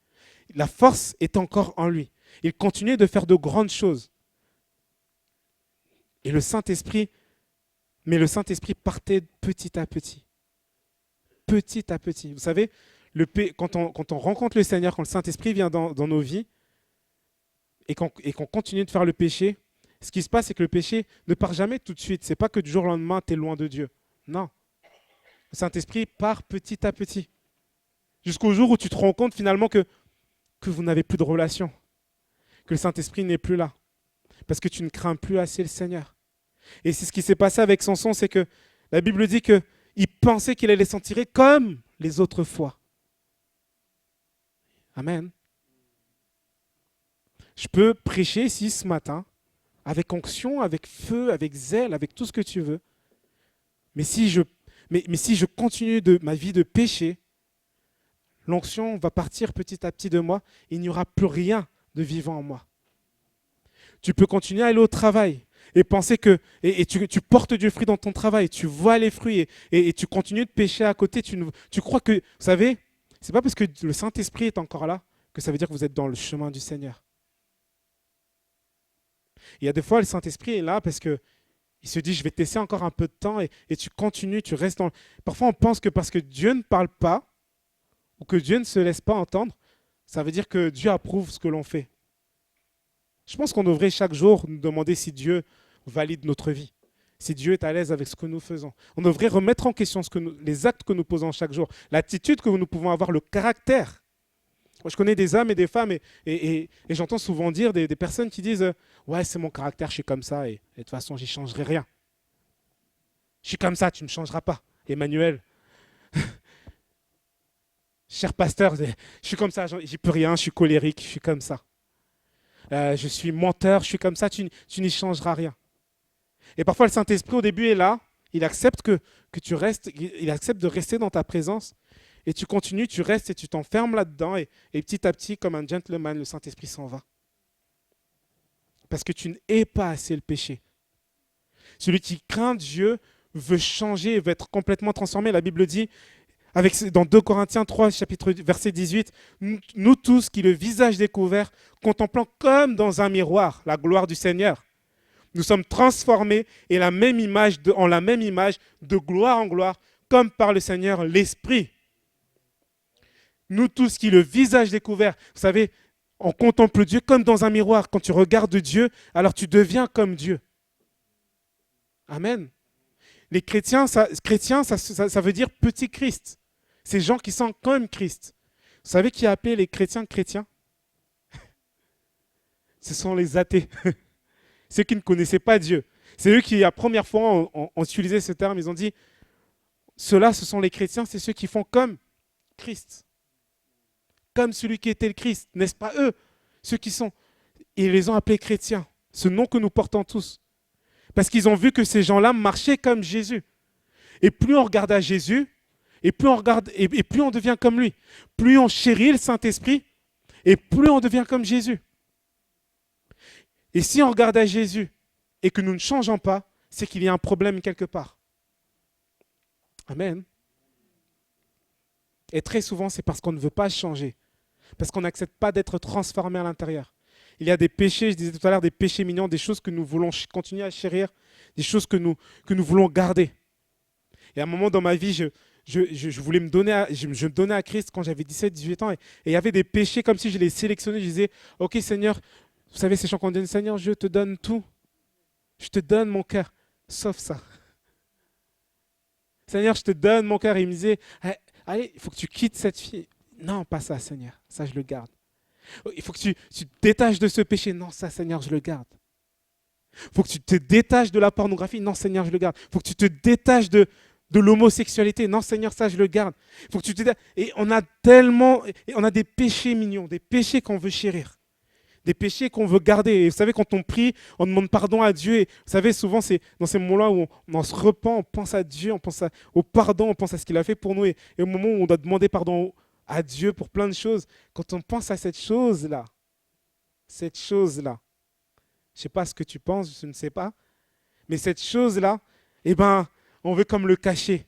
La force est encore en lui. Il continuait de faire de grandes choses. Et le Saint-Esprit partait petit à petit. Petit à petit. Vous savez, quand on rencontre le Seigneur, quand le Saint-Esprit vient dans nos vies, et qu'on continue de faire le péché, ce qui se passe, c'est que le péché ne part jamais tout de suite. Ce n'est pas que du jour au lendemain, tu es loin de Dieu. Non. Le Saint-Esprit part petit à petit. Jusqu'au jour où tu te rends compte finalement que vous n'avez plus de relation. Que le Saint-Esprit n'est plus là. Parce que tu ne crains plus assez le Seigneur. Et c'est ce qui s'est passé avec Samson, c'est que la Bible dit qu'il pensait qu'il allait s'en tirer comme les autres fois. Amen. Je peux prêcher ici ce matin avec onction, avec feu, avec zèle, avec tout ce que tu veux. Mais si je continue ma vie de péché, l'onction va partir petit à petit de moi et il n'y aura plus rien de vivant en moi. Tu peux continuer à aller au travail et penser que et tu portes du fruit dans ton travail, tu vois les fruits et tu continues de pécher à côté. Tu crois que, vous savez, c'est pas parce que le Saint-Esprit est encore là que ça veut dire que vous êtes dans le chemin du Seigneur. Il y a des fois, le Saint-Esprit est là parce que il se dit, je vais te laisser encore un peu de temps et tu continues, tu restes dans... Parfois, on pense que parce que Dieu ne parle pas ou que Dieu ne se laisse pas entendre, ça veut dire que Dieu approuve ce que l'on fait. Je pense qu'on devrait chaque jour nous demander si Dieu valide notre vie, si Dieu est à l'aise avec ce que nous faisons. On devrait remettre en question les actes que nous posons chaque jour, l'attitude que nous pouvons avoir, le caractère. Moi, je connais des hommes et des femmes et j'entends souvent dire des personnes qui disent ouais, c'est mon caractère, je suis comme ça et de toute façon, j'y changerai rien. Je suis comme ça, tu ne me changeras pas. Emmanuel, cher pasteur, je suis comme ça, j'y peux rien, je suis colérique, je suis comme ça. Je suis menteur, je suis comme ça, tu n'y changeras rien. Et parfois, le Saint-Esprit, au début, est là. Il accepte que tu restes, il accepte de rester dans ta présence. Et tu continues, tu restes et tu t'enfermes là-dedans. Et petit à petit, comme un gentleman, le Saint-Esprit s'en va. Parce que tu n'es pas assez le péché. Celui qui craint Dieu veut changer, veut être complètement transformé. La Bible dit, dans 2 Corinthiens 3, verset 18, nous tous qui, le visage découvert, contemplant comme dans un miroir la gloire du Seigneur, nous sommes transformés et en la même image, de gloire en gloire, comme par le Seigneur l'Esprit. Nous tous qui, le visage découvert, vous savez, on contemple Dieu comme dans un miroir. Quand tu regardes Dieu, alors tu deviens comme Dieu. Amen. Les chrétiens, ça veut dire petit Christ. Ces gens qui sont comme Christ. Vous savez qui a appelé les chrétiens chrétiens? Ce sont les athées. Ceux qui ne connaissaient pas Dieu. C'est eux qui, la première fois, ont utilisé ce terme. Ils ont dit, ceux-là, ce sont les chrétiens, c'est ceux qui font comme Christ. Comme celui qui était le Christ. N'est-ce pas eux? Ceux qui sont... Ils les ont appelés chrétiens. Ce nom que nous portons tous. Parce qu'ils ont vu que ces gens-là marchaient comme Jésus. Et plus on regarde à Jésus, et plus on devient comme lui. Plus on chérit le Saint-Esprit, et plus on devient comme Jésus. Et si on regarde à Jésus et que nous ne changeons pas, c'est qu'il y a un problème quelque part. Amen. Et très souvent, c'est parce qu'on ne veut pas changer. Parce qu'on n'accepte pas d'être transformé à l'intérieur. Il y a des péchés, je disais tout à l'heure, des péchés mignons, des choses que nous voulons continuer à chérir, des choses que nous voulons garder. Et à un moment dans ma vie, je voulais me donner je me donnais à Christ quand j'avais 17, 18 ans. Et il y avait des péchés comme si je les sélectionnais. Je disais, ok Seigneur, vous savez ces chants qu'on dit, Seigneur, je te donne tout. Je te donne mon cœur, sauf ça. Seigneur, je te donne mon cœur. Et il me disait, allez, il faut que tu quittes cette fille. Non, pas ça, Seigneur. Ça, je le garde. Il faut que tu te détaches de ce péché. Non, ça, Seigneur, je le garde. Il faut que tu te détaches de la pornographie. Non, Seigneur, je le garde. Il faut que tu te détaches de l'homosexualité. Non, Seigneur, ça, je le garde. Il faut que tu te... Et on a des péchés mignons, des péchés qu'on veut chérir. Des péchés qu'on veut garder. Et vous savez, quand on prie, on demande pardon à Dieu. Et vous savez, souvent, c'est dans ces moments-là où on se repent, on pense à Dieu, on pense au pardon, on pense à ce qu'il a fait pour nous. Et au moment où on doit demander pardon à Dieu pour plein de choses, quand on pense à cette chose-là, je ne sais pas ce que tu penses, je ne sais pas, mais cette chose-là, eh ben, on veut comme le cacher.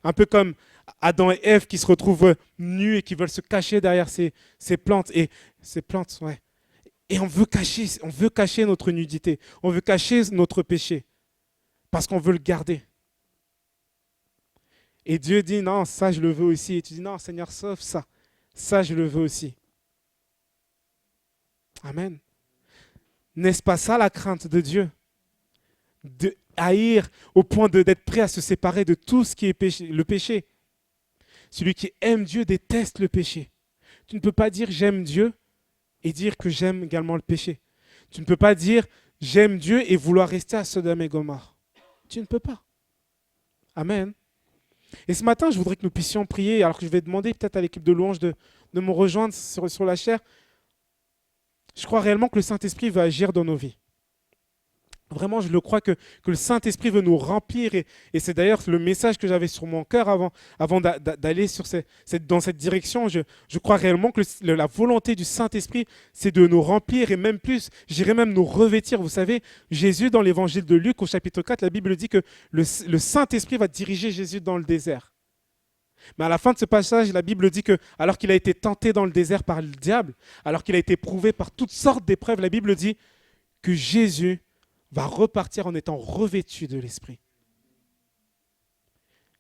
Un peu comme Adam et Ève qui se retrouvent nus et qui veulent se cacher derrière ces plantes. Et ces plantes, ouais. Et on veut cacher notre nudité. On veut cacher notre péché. Parce qu'on veut le garder. Et Dieu dit, non, ça je le veux aussi. Et tu dis, non, Seigneur, sauf ça. Ça je le veux aussi. Amen. N'est-ce pas ça la crainte de Dieu? De haïr au point d'être prêt à se séparer de tout ce qui est péché, le péché. Celui qui aime Dieu déteste le péché. Tu ne peux pas dire j'aime Dieu et dire que j'aime également le péché. Tu ne peux pas dire j'aime Dieu et vouloir rester à Sodome et Gomorrhe. Tu ne peux pas. Amen. Et ce matin, je voudrais que nous puissions prier, alors que je vais demander peut-être à l'équipe de louange de me rejoindre sur la chair. Je crois réellement que le Saint-Esprit va agir dans nos vies. Vraiment, je le crois que le Saint-Esprit veut nous remplir. Et c'est d'ailleurs le message que j'avais sur mon cœur avant d'aller dans cette direction. Je crois réellement que la volonté du Saint-Esprit, c'est de nous remplir et même plus, j'irais même nous revêtir. Vous savez, Jésus, dans l'évangile de Luc, au chapitre 4, la Bible dit que le Saint-Esprit va diriger Jésus dans le désert. Mais à la fin de ce passage, la Bible dit que, alors qu'il a été tenté dans le désert par le diable, alors qu'il a été prouvé par toutes sortes d'épreuves, la Bible dit que Jésus va repartir en étant revêtu de l'Esprit.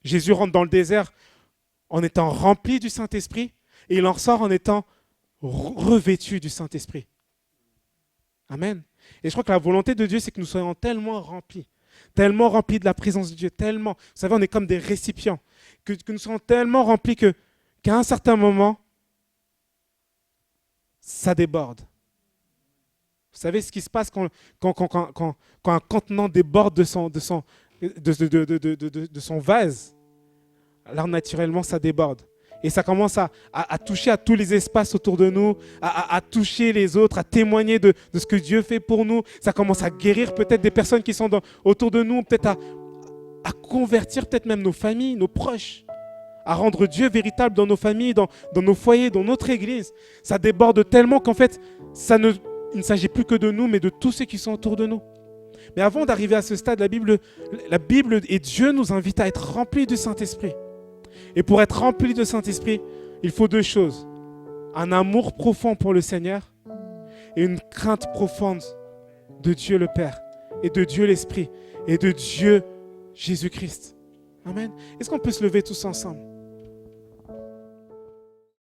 Jésus rentre dans le désert en étant rempli du Saint-Esprit et il en sort en étant revêtu du Saint-Esprit. Amen. Et je crois que la volonté de Dieu, c'est que nous soyons tellement remplis de la présence de Dieu, tellement. Vous savez, on est comme des récipients, que nous soyons tellement remplis qu'à un certain moment, ça déborde. Vous savez ce qui se passe quand un contenant déborde de son vase? Alors naturellement, ça déborde. Et ça commence à toucher à tous les espaces autour de nous, à toucher les autres, à témoigner de ce que Dieu fait pour nous. Ça commence à guérir peut-être des personnes qui sont autour de nous, peut-être à convertir peut-être même nos familles, nos proches, à rendre Dieu véritable dans nos familles, dans nos foyers, dans notre église. Ça déborde tellement qu'en fait, il ne s'agit plus que de nous, mais de tous ceux qui sont autour de nous. Mais avant d'arriver à ce stade, la Bible et Dieu nous invite à être remplis du Saint-Esprit. Et pour être remplis du Saint-Esprit, il faut deux choses. Un amour profond pour le Seigneur et une crainte profonde de Dieu le Père et de Dieu l'Esprit et de Dieu Jésus-Christ. Amen. Est-ce qu'on peut se lever tous ensemble?